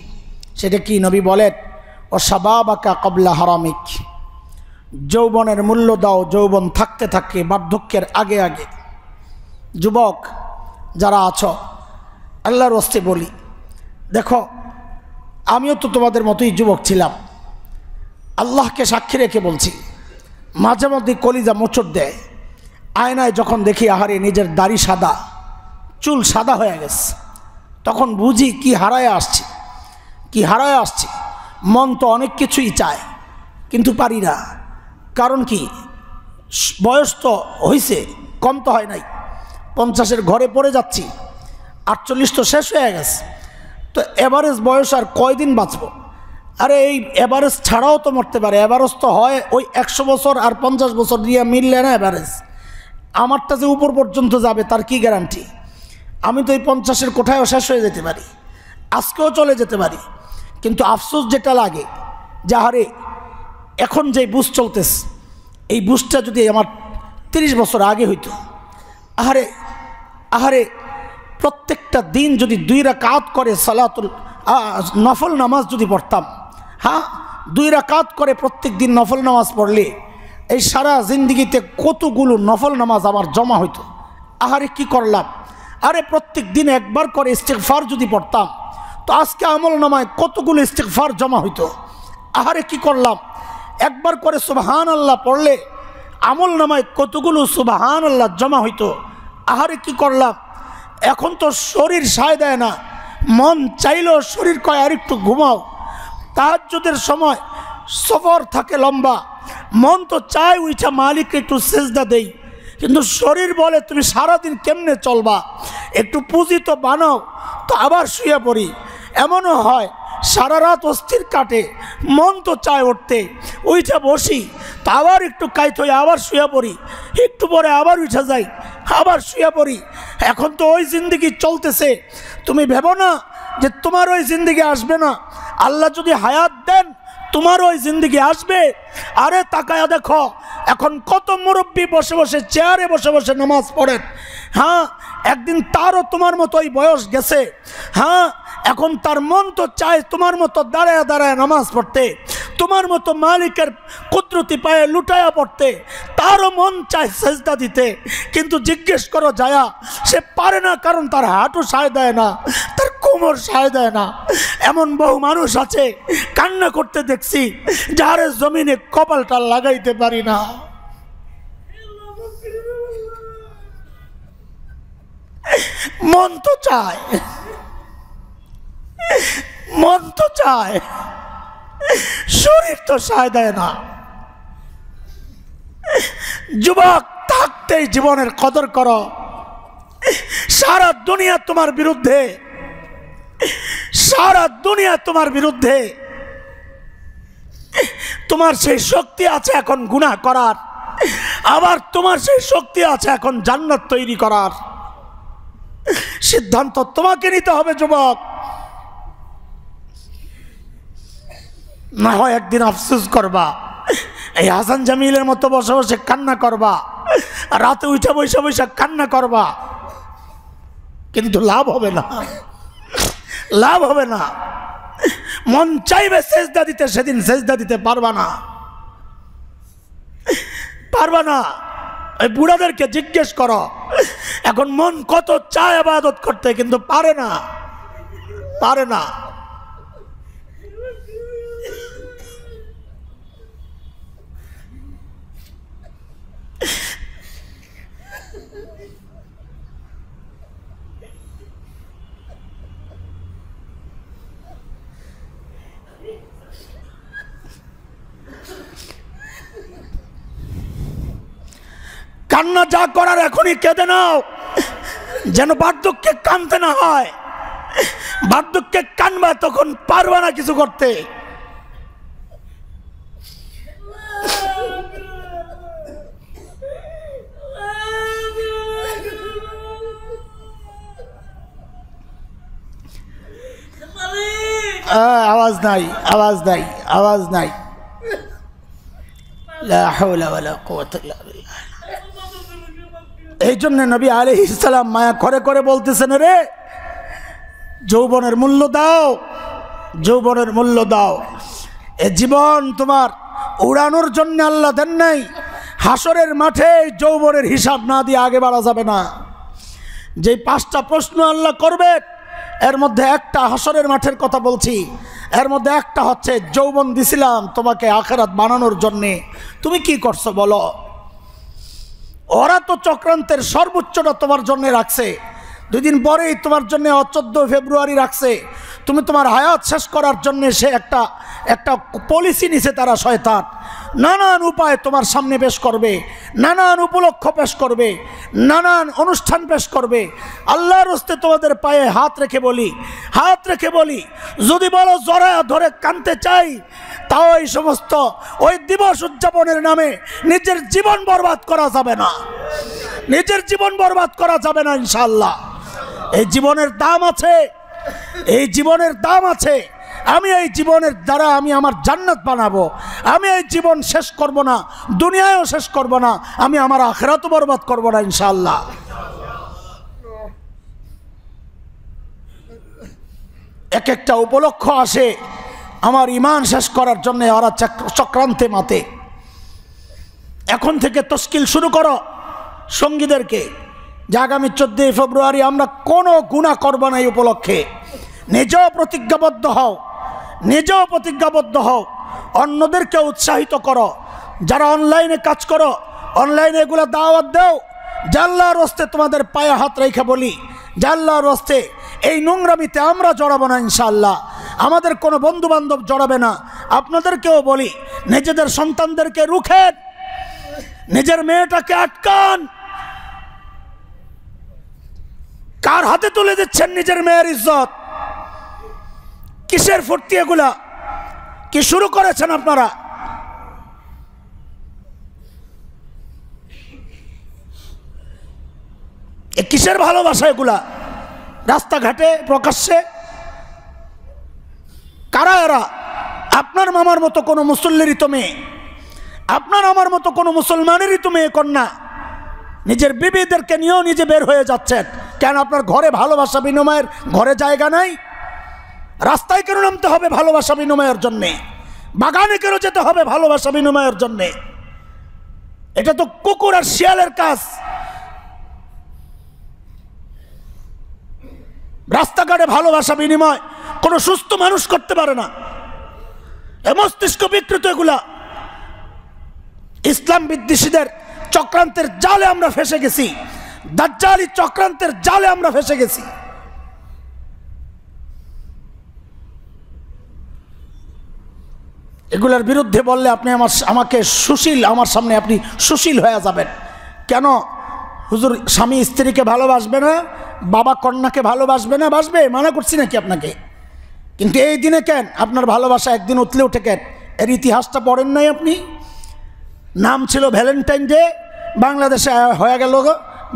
সেটা কি? নবী বলেন, ও শাবাবাকা ক্বাবলা হারামিক, যৌবনের মূল্য দাও যৌবন থাকতে থাকে, বার্ধক্যের আগে আগে। যুবক যারা আছো, আল্লাহর ওয়াস্তে বলি, দেখো আমিও তো তোমাদের মতোই যুবক ছিলাম। আল্লাহকে সাক্ষী রেখে বলছি, মাঝে মধ্যে কলিজা মোচড় দেয়। আয়নায় যখন দেখি আহারে নিজের দাড়ি সাদা, চুল সাদা হয়ে গেছে, তখন বুঝি কি হারায় আসছি, কি হারায় আসছি। মন তো অনেক কিছুই চায় কিন্তু পারি না। কারণ কি? বয়স তো হয়েছে, কম তো হয় নাই। 50-এর ঘরে পড়ে যাচ্ছি, 48 তো শেষ হয়ে গেছে। তো এভারেজ বয়স আর কয়দিন বাঁচব? আরে এই এভারেজ ছাড়াও তো মরতে পারে। এভারেজ তো হয় ওই 100 বছর আর 50 বছর দিয়ে মিললে না এভারেজ। আমারটা যে উপর পর্যন্ত যাবে তার কি গ্যারান্টি? আমি তো এই 50-এর কোঠায়ও শেষ হয়ে যেতে পারি, আজকেও চলে যেতে পারি। কিন্তু আফসোস যেটা লাগে, যাহারে এখন যে বুঝ চলতেছে, এই বুঝটা যদি আমার 30 বছর আগে হইতো। আহারে আহারে, প্রত্যেকটা দিন যদি 2 রাকাত করে সালাতুল নফল নামাজ যদি পড়তাম, হ্যাঁ 2 রাকাত করে প্রত্যেক দিন নফল নামাজ পড়লে এই সারা জিন্দিগিতে কতগুলো নফল নামাজ আমার জমা হইতো। আহারে কি করলাম! আরে প্রত্যেক দিন একবার করে ইস্তেগফার যদি পড়তাম তো আজকে আমল নামায় কতগুলো ইস্তেগফার জমা হইতো। আহারে কি করলাম! একবার করে সুবহানাল্লাহ পড়লে আমল নামায় কতগুলো সুবহানাল্লাহ জমা হইতো। আহারে কি করলাম! এখন তো শরীর সায় দেয় না, মন চাইলেও শরীর কয় আর একটু ঘুমাও। তাহাজ্জুদের সময় সফর থাকে লম্বা, মন তো চায় উইঠা মালিককে একটু সেজদা দেই, কিন্তু শরীর বলে তুমি সারাদিন কেমনে চলবা, একটু পুঁজি তো বানাও। তো আবার শুয়ে পড়ি। এমনও হয় সারা রাত অস্থির কাটে, মন তো চায় উঠতে, উইঠা বসি, তো আবার একটু কাইত হয়ে আবার শুয়ে পড়ি, একটু পরে আবার উঠা যাই, আবার শুয়ে পড়ি। এখন তো ওই জিন্দিগি চলতেছে। তুমি ভেবো না যে তোমার ওই জিন্দিগি আসবে না। আল্লাহ যদি হায়াত দেন তোমার ওই জিন্দিগি আসবে। আরে তাকায়া দেখো এখন কত মুরব্বী বসে বসে চেয়ারে বসে বসে নামাজ পড়েন। হ্যাঁ, একদিন তারও তোমার মতোই বয়স গেছে। হ্যাঁ, এখন তার মন তো চায় তোমার মতো দাঁড়ায় দাঁড়ায় নামাজ পড়তে, তোমার মতো মালিকের কুদরতি পায়ে লুটায়া পড়তে। তারও মন চায় সেজদা দিতে, কিন্তু জিজ্ঞেস করো যায়া, সে পারে না। কারণ তার হাঁটু সায় দেয় না, তার কোমর সায় দেয় না। এমন বহু মানুষ আছে কান্না করতে দেখছি, যার জমিনে কপালটা লাগাইতে পারি না। মন তো চায়, মন তো চায়, শরীর তো সায় দেয় না। যুবক থাকতেই জীবনের কদর করো। সারা দুনিয়া তোমার বিরুদ্ধে, সারা দুনিয়া তোমার বিরুদ্ধে। তোমার সেই শক্তি আছে এখন গুনাহ করার, আবার তোমার সেই শক্তি আছে এখন জান্নাত তৈরি করার। সিদ্ধান্ত তোমাকে নিতে হবে যুবক। না হয় একদিন আফসোস করবা, এই হাসান জামিলের মতো বসে বসে কান্না করবা, রাতে উঠে বসে বসে কান্না করবা, কিন্তু লাভ হবে না, লাভ হবে না। মন চাইবে সেজদা দিতে, সেদিন সেজদা দিতে পারবা না, পারবা না। এই বুড়াদেরকে জিজ্ঞেস করো, এখন মন কত চায় ইবাদত করতে, কিন্তু পারে না, পারে না। কান্না যা করার এখনই কেঁদে নাও, যেন বার্ধক্যে কানতে না হয়। বার্ধক্যে কানবা তখন পারবা না কিছু করতে। আওয়াজ নাই, আওয়াজ নাই, আওয়াজ নাই। লা হাওলা ওয়ালা কুওয়াতা ইল্লা বিল্লাহ। এই জন্য নবী আলাইহিস সালাম মায়া করে করে বলতেছেন, রে যৌবনের মূল্য দাও, যৌবনের মূল্য দাও। এ জীবন তোমার উড়ানোর জন্য আল্লাহ দেন নাই। হাসরের মাঠে যৌবনের হিসাব না দিয়ে আগে বাড়া যাবে না। যে 5টা প্রশ্ন আল্লাহ করবে, এর মধ্যে একটা হাসরের মাঠের কথা বলছি, এর মধ্যে একটা হচ্ছে যৌবন দিছিলাম তোমাকে আখিরাত বানানোর জন্যে, তুমি কি করছো বলো। ওরা তো চক্রান্তের সর্বোচ্চটা তোমার জন্য রাখছে, 2 দিন পরেই তোমার জন্য 14 ফেব্রুয়ারি রাখছে। তুমি তোমার হায়াত শেষ করার জন্য সে একটা পলিসি নিছে তারা, শয়তান। নানান উপায় তোমার সামনে পেশ করবে, নানান উপলক্ষ পেশ করবে, নানান অনুষ্ঠান পেশ করবে। আল্লাহর হস্তে তোমাদের পায়ে হাত রেখে বলি, হাত রেখে বলি, যদি বলো জড়ায়া ধরে কানতে চাই, তাও এই সমস্ত ওই দিবস উদযাপনের নামে নিজের জীবন বরবাদ করা যাবে না, নিজের জীবন বরবাদ করা যাবে না ইনশাআল্লাহ। এই জীবনের দাম আছে, এই জীবনের দাম আছে। আমি এই জীবনের দ্বারা আমি আমার জান্নাত বানাবো। আমি এই জীবন শেষ করব না, দুনিয়ায়ও শেষ করব না, আমি আমার আখিরাতও বরবাদ করব না ইনশাআল্লাহ। এক একটা উপলক্ষ আসে আমার ঈমান শেষ করার জন্য, ওরা চক্রান্তে মাতে। এখন থেকে তশকিল শুরু করো সঙ্গীদেরকে যে আগামী 14 ফেব্রুয়ারি আমরা কোনো গুনাহ করব না। এই উপলক্ষে নিজেও প্রতিজ্ঞাবদ্ধ হও, নিজেও প্রতিজ্ঞাবদ্ধ হও, অন্যদেরকে উৎসাহিত করো। যারা অনলাইনে কাজ করো, অনলাইনে এগুলো দাওয়াত দাও। জাল্লাহর হস্তে তোমাদের পায়ে হাত রেখে বলি, জাল্লাহর হস্তে এই নোংরামিতে আমরা জড়াবো না ইনশাআল্লাহ। আমাদের কোনো বন্ধু বান্ধব জড়াবে না। আপনাদেরকেও বলি, নিজেদের সন্তানদেরকে রুখেন, নিজের মেয়েটাকে আটকান। কার হাতে তুলে দিচ্ছেন নিজের মেয়ের ইজ্জত? কিসের ফুর্তি এগুলা? কি শুরু করেছেন আপনারা? এ কিসের ভালোবাসা এগুলা? রাস্তাঘাটে প্রকাশ্যে কারা এরা? আপনার মামার মতো কোনো মুসল্লিরই তো মেয়ে, আপনার আমার মতো কোনো মুসলমানেরই তো মেয়ে কন্যা। নিজের বিবিদেরকে নিয়েও নিজে বের হয়ে যাচ্ছেন কেন? আপনার ঘরে ভালোবাসা বিনিময়ের ঘরে জায়গা নাই? রাস্তায় কেন নামতে হবে ভালোবাসা বিনিময়ের জন্যে? বাগানে কেন যেতে হবে ভালোবাসা বিনিময়ের জন্যে? এটা তো কুকুর আর শিয়ালের কাজ। রাস্তাঘাটে ভালোবাসা বিনিময় কোনো সুস্থ মানুষ করতে পারে না। এ মস্তিষ্ক বিকৃত এগুলা। ইসলাম বিদ্বেষীদের চক্রান্তের জালে আমরা ফেসে গেছি, দাজ্জালি চক্রান্তের জালে আমরা ফেসে গেছি। এগুলোর বিরুদ্ধে বললে আপনি আমাকে সুশীল, আমার সামনে আপনি সুশীল হয়ে যাবেন। কেন হুজুর স্বামী স্ত্রীকে ভালোবাসবে না, বাবা কন্যাকে ভালোবাসবে না? বাসবে, মানা করছি নাকি আপনাকে? কিন্তু এই দিনে কেন আপনার ভালোবাসা একদিন উঠলে উঠে কেন? এর ইতিহাসটা পড়েন নাই আপনি? নাম ছিল ভ্যালেন্টাইন ডে, বাংলাদেশে হয়ে গেল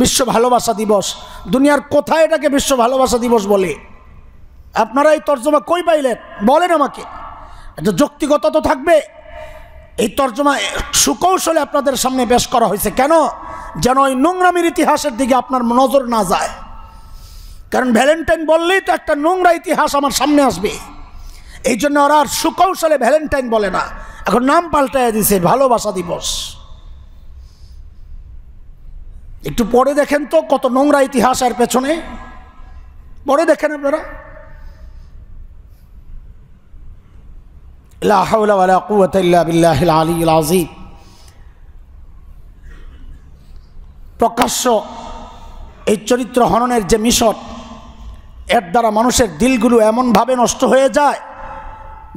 বিশ্ব ভালোবাসা দিবস। দুনিয়ার কোথায় এটাকে বিশ্ব ভালোবাসা দিবস বলে? আপনারা এই তর্জমা কই পাইলেন বলেন আমাকে? এটা যৌক্তিকতা তো থাকবে। এই তর্জমা সুকৌশলে আপনাদের সামনে পেশ করা হয়েছে কেন? যেন ওই নোংরামির ইতিহাসের দিকে আপনার নজর না যায়। কারণ ভ্যালেন্টাইন বললেই তো একটা নোংরা ইতিহাস আমার সামনে আসবে। এই জন্য ওরা আর সুকৌশলে ভ্যালেন্টাইন বলে না, এখন নাম পাল্টায় দিছে ভালোবাসা দিবস। একটু পড়ে দেখেন তো কত নোংরা ইতিহাস এর পেছনে, পড়ে দেখেন আপনারা। লা হাওলা ওয়ালা কুওয়াতা ইল্লা বিল্লাহিল আলিয়্যিল আযীম। প্রকাশ্য এই চরিত্র হননের যে মিশন, এর দ্বারা মানুষের দিলগুলো এমনভাবে নষ্ট হয়ে যায়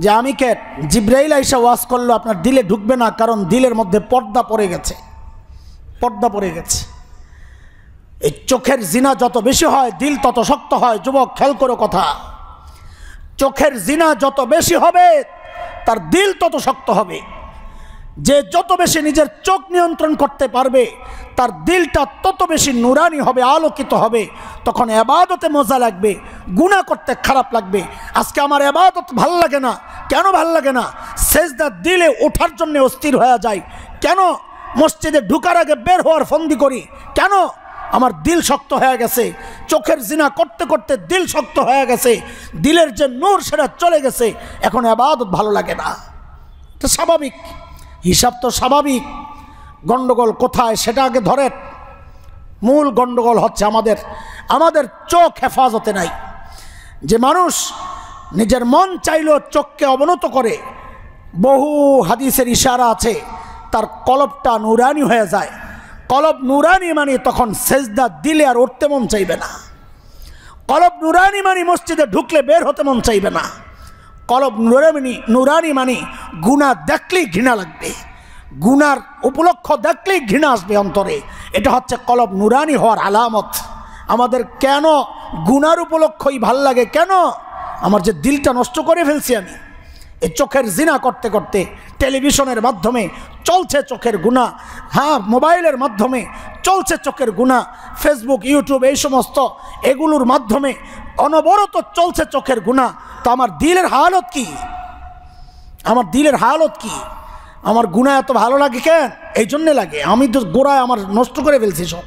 যে আমি কে জিব্রাইল আইসা ওয়াজ করলো আপনার দিলে ঢুকবে না, কারণ দিলের মধ্যে পর্দা পড়ে গেছে। পর্দা পড়ে গেছে। এই চোখের জিনা যত বেশি হয় দিল তত শক্ত হয়। যুবক খেয়াল করো কথা, চোখের জিনা যত বেশি হবে তার দিল তত শক্ত হবে। যে যত বেশি নিজের চোখ নিয়ন্ত্রণ করতে পারবে তার দিলটা তত বেশি নুরানি হবে, আলোকিত হবে। তখন ইবাদতে মজা লাগবে, গুনাহ করতে খারাপ লাগবে। আজকে আমার ইবাদত ভাল লাগে না, কেন ভাল লাগে না? সেজদা দিলে ওঠার জন্য অস্থির হয়ে যায়। কেন? মসজিদে ঢুকার আগে বের হওয়ার ফন্দি করি। কেন? আমার দিল শক্ত হয়ে গেছে। চোখের জিনা করতে করতে দিল শক্ত হয়ে গেছে, দিলের যে নূর সেটা চলে গেছে। এখন ইবাদত ভালো লাগে না, এটা স্বাভাবিক, হিসাব তো স্বাভাবিক। গন্ডগোল কোথায় সেটা আগে ধরেন। মূল গন্ডগোল হচ্ছে আমাদের চোখ হেফাজতে নাই। যে মানুষ নিজের মন চাইলেও চোখকে অবনত করে, বহু হাদিসের ইশারা আছে, তার কলবটা নুরানি হয়ে যায়। কলব নুরানি মানে তখন সেজদা দিলে আর উঠতে মন চাইবে না। কলব নুরানি মানে মসজিদে ঢুকলে বের হতে মন চাইবে না। কলব নুরানি মানে গুনাহ দেখলেই ঘৃণা লাগবে, গুনার উপলক্ষ দেখলেই ঘৃণা আসবে অন্তরে। এটা হচ্ছে কলব নুরানি হওয়ার আলামত। আমাদের কেন গুনার উপলক্ষই ভাল লাগে? কেন? আমার যে দিলটা নষ্ট করে ফেলছি আমি এই চোখের জিনা করতে করতে। টেলিভিশনের মাধ্যমে চলছে চোখের গুনাহ, হ্যাঁ মোবাইলের মাধ্যমে চলছে চোখের গুনাহ, ফেসবুক ইউটিউব এই সমস্ত এগুলোর মাধ্যমে অনবরত চলছে চোখের গুনাহ। তো আমার দিলের হালত কি? আমার দিলের হালত কি? আমার গুনাহ এত ভালো লাগে কেন? এই জন্যে লাগে আমি তো গোড়ায় আমার নষ্ট করে ফেলছি সব।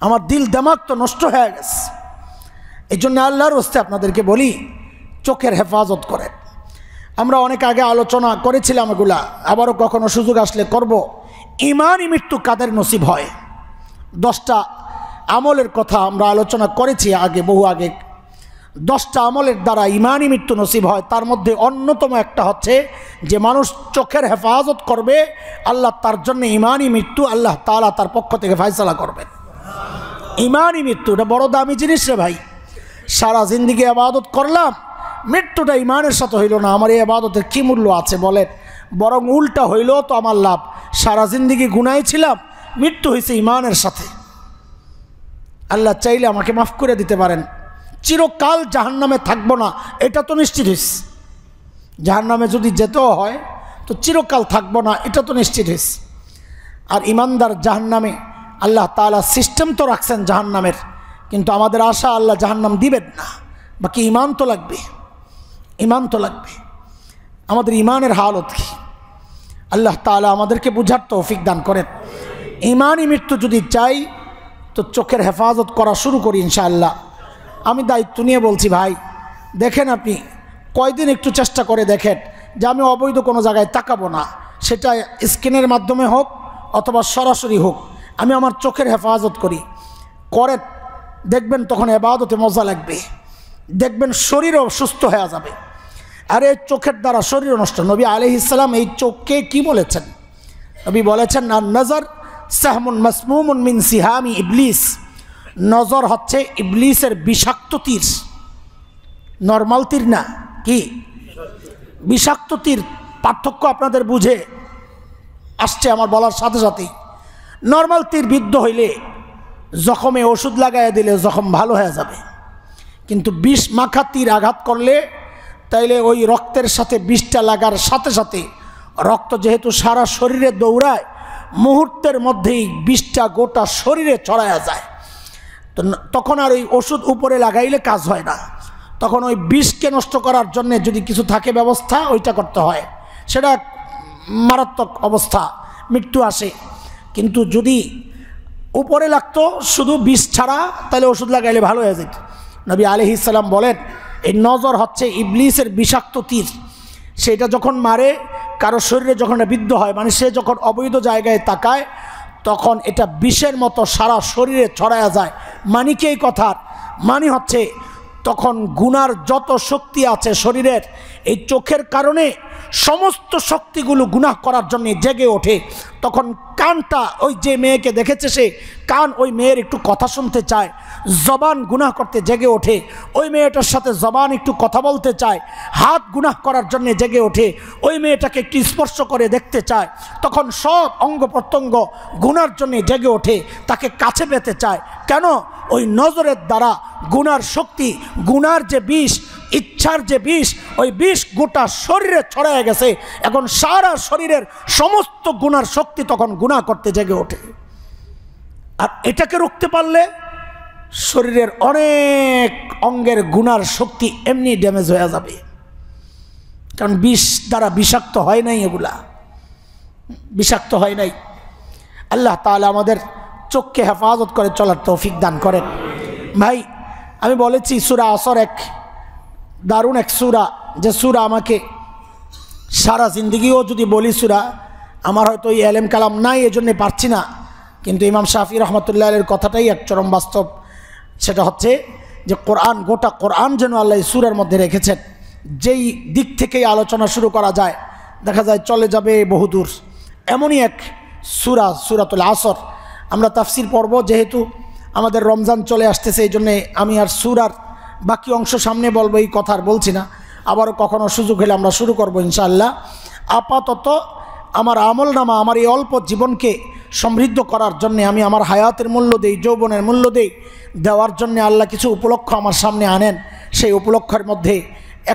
আমার দিল দিমাগ তো নষ্ট হয়ে গেছে। এই জন্য আল্লাহর হস্তে আপনাদেরকে বলি, চোখের হেফাজত করেন। আমরা অনেক আগে আলোচনা করেছিলাম এগুলা, আবারও কখনো সুযোগ আসলে করব। ঈমানি মৃত্যু কাদের নসিব হয়? 10টা আমলের কথা আমরা আলোচনা করেছি আগে, বহু আগে। 10টা আমলের দ্বারা ঈমানি মৃত্যু নসিব হয়। তার মধ্যে অন্যতম একটা হচ্ছে যে মানুষ চোখের হেফাজত করবে, আল্লাহ তার জন্য ঈমানি মৃত্যু আল্লাহ তাআলা তার পক্ষ থেকে ফয়সালা করবেন। ঈমানি মৃত্যু এটা বড় দামি জিনিস রে ভাই। সারা জিন্দেগি ইবাদত করলাম, মৃত্যুটা ঈমানের সাথে হইল না, আমার এই ইবাদতের কী মূল্য আছে বলেন? বরং উল্টা হইল তো আমার লাভ। সারা জিন্দেগি গুনাহে ছিলাম, মৃত্যু হয়েছে ঈমানের সাথে। আল্লাহ চাইলে আমাকে মাফ করে দিতে পারেন। চিরকাল জাহান্নামে থাকবো না এটা তো নিশ্চিত হয়েছে। জাহান্নামে যদি যেতেও হয় তো চিরকাল থাকবো না এটা তো নিশ্চিত হয়েছে। আর ইমানদার জাহান্নামে আল্লাহ তাআলা সিস্টেম তো রাখছেন জাহান্নামের, কিন্তু আমাদের আশা আল্লাহ জাহান্নাম দিবেন না। বাকি ইমান তো লাগবে, ইমান তো লাগবে। আমাদের ইমানের হালত কি? আল্লাহ তাআলা আমাদেরকে বুঝার তৌফিক দান করেন। ঈমানি মৃত্যু যদি চাই তো চোখের হেফাজত করা শুরু করি ইনশাআল্লাহ। আমি দায়িত্ব নিয়ে বলছি ভাই, দেখেন আপনি কয়দিন একটু চেষ্টা করে দেখেন যে আমি অবৈধ কোনো জায়গায় তাকাবো না, সেটা স্ক্রিনের মাধ্যমে হোক অথবা সরাসরি হোক, আমি আমার চোখের হেফাজত করি। করে দেখবেন তখন ইবাদতে মজা লাগবে, দেখবেন শরীরও সুস্থ হয়ে যাবে। আর এই চোখের দ্বারা শরীরও নষ্ট। নবী আলাইহিস সালাম এই চোখকে কি বলেছেন? নবী বলেছেন আন নজর সাহমুন মাসমুমুন মিন সিহামি ইবলিস। নজর হচ্ছে ইবলিসের বিষাক্ত তীর, নরমাল তীর না, কি বিষাক্ত তীর। পার্থক্য আপনাদের বুঝে আসছে আমার বলার সাথে সাথেই। নরমাল তীর বিদ্ধ হইলে জখমে ওষুধ লাগাইয়া দিলে জখম ভালো হয়ে যাবে, কিন্তু বিষ মাখা তীর আঘাত করলে তাইলে ওই রক্তের সাথে বিষটা লাগার সাথে সাথে রক্ত যেহেতু সারা শরীরে দৌড়ায়, মুহূর্তের মধ্যেই বিষটা গোটা শরীরে ছড়ায়া যায়। তো তখন আর ওই ওষুধ উপরে লাগাইলে কাজ হয় না, তখন ওই বিষকে নষ্ট করার জন্যে যদি কিছু থাকে ব্যবস্থা ওইটা করতে হয়। সেটা মারাত্মক অবস্থা, মৃত্যু আসে। কিন্তু যদি উপরে লাগতো শুধু বিষ ছাড়া, তাহলে ওষুধ লাগাইলে ভালো হয়ে যেত। নবী আলাইহিস সালাম বলেন এই নজর হচ্ছে ইবলিসের বিষাক্ত তীর। সেটা যখন মারে কারো শরীরে, যখন বিদ্ধ হয়, মানে সে যখন অবৈধ জায়গায় তাকায়, তখন এটা বিষের মতো সারা শরীরে ছড়ায়া যায়। মানে কি এই কথার মানে হচ্ছে তখন গুনার যত শক্তি আছে শরীরের, এই চোখের কারণে সমস্ত শক্তিগুলো গুনাহ করার জন্য জেগে ওঠে। তখন কানটা, ওই যে মেয়েকে দেখেছে সে কান ওই মেয়ের একটু কথা শুনতে চায়, জবান গুনাহ করতে জেগে ওঠে, ওই মেয়েটার সাথে জবান একটু কথা বলতে চায়, হাত গুনাহ করার জন্য জেগে ওঠে, ওই মেয়েটাকে একটু স্পর্শ করে দেখতে চায়। তখন সব অঙ্গ প্রত্যঙ্গ গুনার জন্য জেগে ওঠে, তাকে কাছে পেতে চায়। কেন? ওই নজরের দ্বারা গুনার শক্তি, গুনার যে বিষ, ইচ্ছার যে বিষ, ওই বিষ গোটা শরীরে ছড়ায় গেছে। এখন সারা শরীরের সমস্ত গুনার শক্তি তখন গুনাহ করতে জেগে ওঠে। আর এটাকে রুখতে পারলে শরীরের অনেক অঙ্গের গুনার শক্তি এমনি ড্যামেজ হয়ে যাবে, কারণ বিষ দ্বারা বিষাক্ত হয় নাই, এগুলা বিষাক্ত হয় নাই। আল্লাহ তাআলা আমাদের চোখকে হেফাজত করে চলার তৌফিক দান করেন। ভাই, আমি বলেছি সূরা আসর এক দারুণ এক সূরা, যে সূরা আমাকে সারা জিন্দগিও যদি বলি সূরা, আমার হয়তো এই এলেম কালাম নাই, এজন্যে পারছি না, কিন্তু ইমাম শাফি রহমতুল্লাহ আলাইহির কথাটাই এক চরম বাস্তব। সেটা হচ্ছে যে কোরআন, গোটা কোরআন যেন আল্লাহ সূরার মধ্যে রেখেছেন। যেই দিক থেকেই আলোচনা শুরু করা যায় দেখা যায় চলে যাবে বহুদূর। এমনই এক সূরা, সূরাতুল আসর। আমরা তাফসির পড়ব, যেহেতু আমাদের রমজান চলে আসতেছে, এই জন্যে আমি আর সূরার বাকি অংশ সামনে বলবো, এই কথা আর বলছি না। আবারও কখনো সুযোগ হলে আমরা শুরু করব ইনশাআল্লাহ। আপাতত আমার আমলনামা, আমার এই অল্প জীবনকে সমৃদ্ধ করার জন্যে, আমি আমার হায়াতের মূল্য দেই, যৌবনের মূল্য দেই, দেওয়ার জন্যে আল্লাহ কিছু উপলক্ষ আমার সামনে আনেন। সেই উপলক্ষের মধ্যে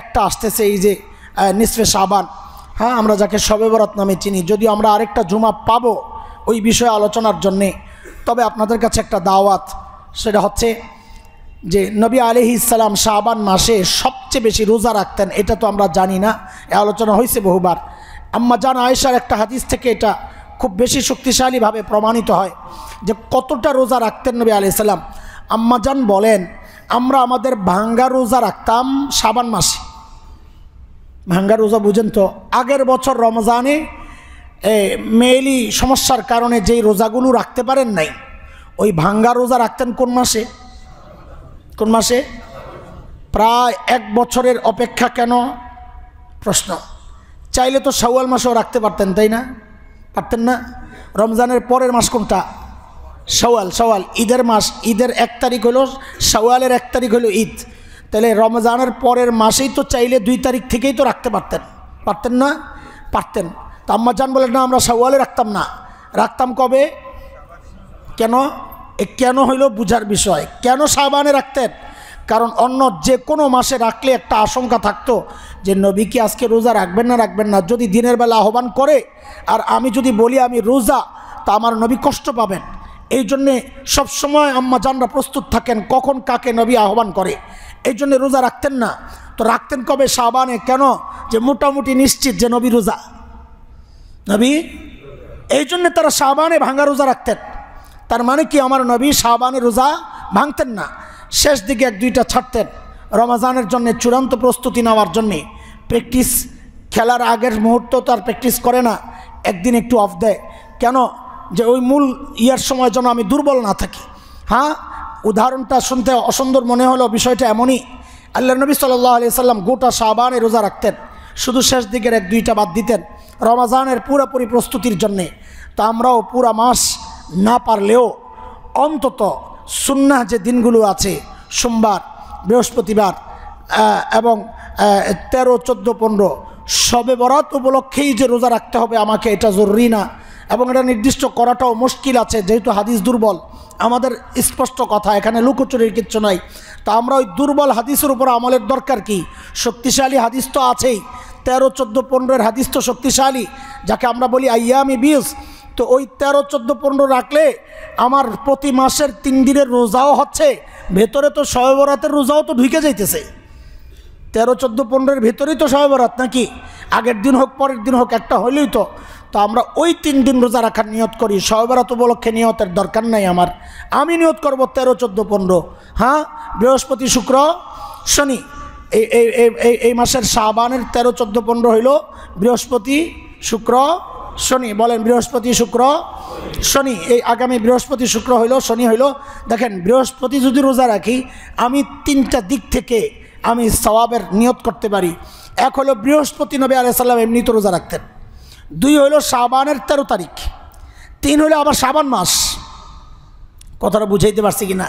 একটা আসতেছে এই যে নিসফে শাবান, হ্যাঁ, আমরা যাকে শবে বরাত নামে চিনি। যদিও আমরা আরেকটা জুমা পাবো ওই বিষয়ে আলোচনার জন্যে, তবে আপনাদের কাছে একটা দাওয়াত, সেটা হচ্ছে যে নবী আলাইহিস সালাম শাবান মাসে সবচেয়ে বেশি রোজা রাখতেন। এটা তো আমরা জানি না, এ আলোচনা হয়েছে বহুবার। আম্মা জান আয়েশার একটা হাদিস থেকে এটা খুব বেশি শক্তিশালীভাবে প্রমাণিত হয় যে কতটা রোজা রাখতেন নবী আলাইহিস সালাম। আম্মা জান বলেন, আমরা আমাদের ভাঙ্গা রোজা রাখতাম শাবান মাসে। ভাঙ্গা রোজা বুঝেন তো? আগের বছর রমজানে মেয়েলি সমস্যার কারণে যেই রোজাগুলো রাখতে পারেন নাই, ওই ভাঙ্গা রোজা রাখতেন কোন মাসে? কোন মাসে? প্রায় এক বছরের অপেক্ষা। কেন? প্রশ্ন। চাইলে তো শাওয়াল মাসেও রাখতে পারতেন, তাই না? পারতেন না? রমজানের পরের মাস কোনটা? শাওয়াল। শাওয়াল ঈদের মাস, ঈদের 1 তারিখ হলো শাওয়ালের 1 তারিখ হলো ঈদ। তাহলে রমজানের পরের মাসেই তো চাইলে 2 তারিখ থেকেই তো রাখতে পারতেন, পারতেন না? পারতেন। তা আম্মা জান বলেন, না, আমরা শাওয়ালে রাখতাম না, রাখতাম কবে? কেন? কেন হইল বুঝার বিষয়। কেন শাবানে রাখতেন? কারণ অন্য যে কোনো মাসে রাখলে একটা আশঙ্কা থাকতো যে নবী কি আজকে রোজা রাখবেন না রাখবেন না। যদি দিনের বেলা আহ্বান করে আর আমি যদি বলি আমি রোজা, তা আমার নবী কষ্ট পাবেন। এই জন্যে সবসময় আম্মা জানরা প্রস্তুত থাকেন কখন কাকে নবী আহ্বান করে, এই জন্যে রোজা রাখতেন না। তো রাখতেন কবে? শাবানে। কেন? যে মোটামুটি নিশ্চিত যে নবী রোজা, নবী, এই জন্যে তারা শাবানে ভাঙ্গা রোজা রাখতেন। তার মানে কি আমার নবী শাবানে রোজা ভাঙতেন না, শেষ দিকে 1-2টা ছাড়তেন রমজানের জন্য চূড়ান্ত প্রস্তুতি নেওয়ার জন্যে। প্র্যাকটিস, খেলার আগের মুহূর্ত তো আর প্র্যাকটিস করে না, একদিন একটু অফ দেয়। কেন? যে ওই মূল ইয়ার সময় যেন আমি দুর্বল না থাকি। হ্যাঁ, উদাহরণটা শুনতে অসুন্দর মনে হলো, বিষয়টা এমনই। আল্লাহ নবী সাল্লাল্লাহু আলাইহি সাল্লাম গোটা শাবানে রোজা রাখতেন, শুধু শেষ দিকের 1-2টা বাদ দিতেন রমজানের পুরোপুরি প্রস্তুতির জন্যে। তো আমরাও পুরা মাস না পারলেও অন্তত সুন্নাহ যে দিনগুলো আছে, সোমবার, বৃহস্পতিবার এবং 13, 14, 15 শবে বরাত উপলক্ষেই যে রোজা রাখতে হবে আমাকে, এটা জরুরি না। এবং এটা নির্দিষ্ট করাটাও মুশকিল আছে, যেহেতু হাদিস দুর্বল। আমাদের স্পষ্ট কথা, এখানে লুকোচুরির কিচ্ছু নাই। তা আমরা ওই দুর্বল হাদিসের উপর আমলের দরকার কি? শক্তিশালী হাদিস তো আছেই, 13, 14, 15 হাদিস তো শক্তিশালী, যাকে আমরা বলি আইয়ামি বিজ। তো ওই 13, 14, 15 রাখলে আমার প্রতি মাসের 3 দিনের রোজাও হচ্ছে, ভেতরে তো শবে বরাতের রোজাও তো ঢুকে যাইতেছে। 13, 14, 15 ভেতরেই তো শবে বরাত, নাকি? আগের দিন হোক পরের দিন হোক, একটা হইলেই তো। তো আমরা ওই 3 দিন রোজা রাখার নিয়ত করি। শবে বরাত উপলক্ষে নিয়তের দরকার নাই আমার। আমি নিয়ত করব 13, 14, 15। হ্যাঁ, বৃহস্পতি, শুক্র, শনি, এই মাসের শাবানের 13, 14, 15 হইল বৃহস্পতি, শুক্র, শনি। বলেন বৃহস্পতি শুক্র শনি। এই আগামী বৃহস্পতি শুক্র হইল, শনি হইল। দেখেন বৃহস্পতি যদি রোজা রাখি আমি 3টা দিক থেকে আমি সওয়াবের নিয়ত করতে পারি। এক হলো বৃহস্পতি নবী আলাইহিস সালাম এমনি তো রোজা রাখতেন। 2 হলো শাবানের 13 তারিখ। 3 হলো আবার শাবান মাস। কথাটা বুঝাইতে পারছি কিনা?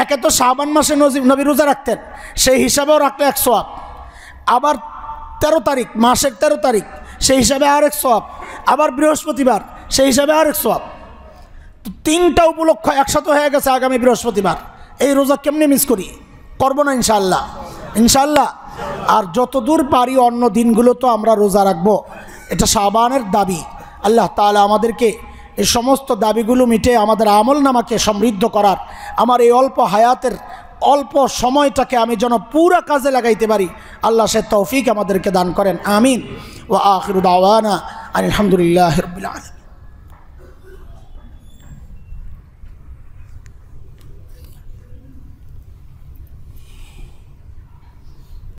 একে তো শাবান মাসে নবী রোজা রাখতেন, সেই হিসাবেও রাখলে 1 সওয়াব। আবার 13 তারিখ, মাসের 13 তারিখ, সেই হিসাবে আর 1 সওয়াব। আবার বৃহস্পতিবার, সেই হিসাবে আর 1 সওয়াব। তো 3টা উপলক্ষ একসাথে হয়ে গেছে আগামী বৃহস্পতিবার। এই রোজা কেমনে মিস করি? করবো না ইনশাআল্লাহ, ইনশাআল্লাহ। আর যতদূর পারি অন্য দিনগুলো তো আমরা রোজা রাখবো, এটা শাবানের দাবি। আল্লাহ তাআলা আমাদেরকে এই সমস্ত দাবিগুলো মিটে আমাদের আমল নামাকে সমৃদ্ধ করার, আমার এই অল্প হায়াতের অল্প সময়টাকে আমি যেন পুরা কাজে লাগাইতে পারি, আল্লাহ সে তৌফিক আমাদেরকে দান করেন। আমিন। ওয়া আখিরু দাওয়ানা আলহামদুলিল্লাহি রাব্বিল আলামিন।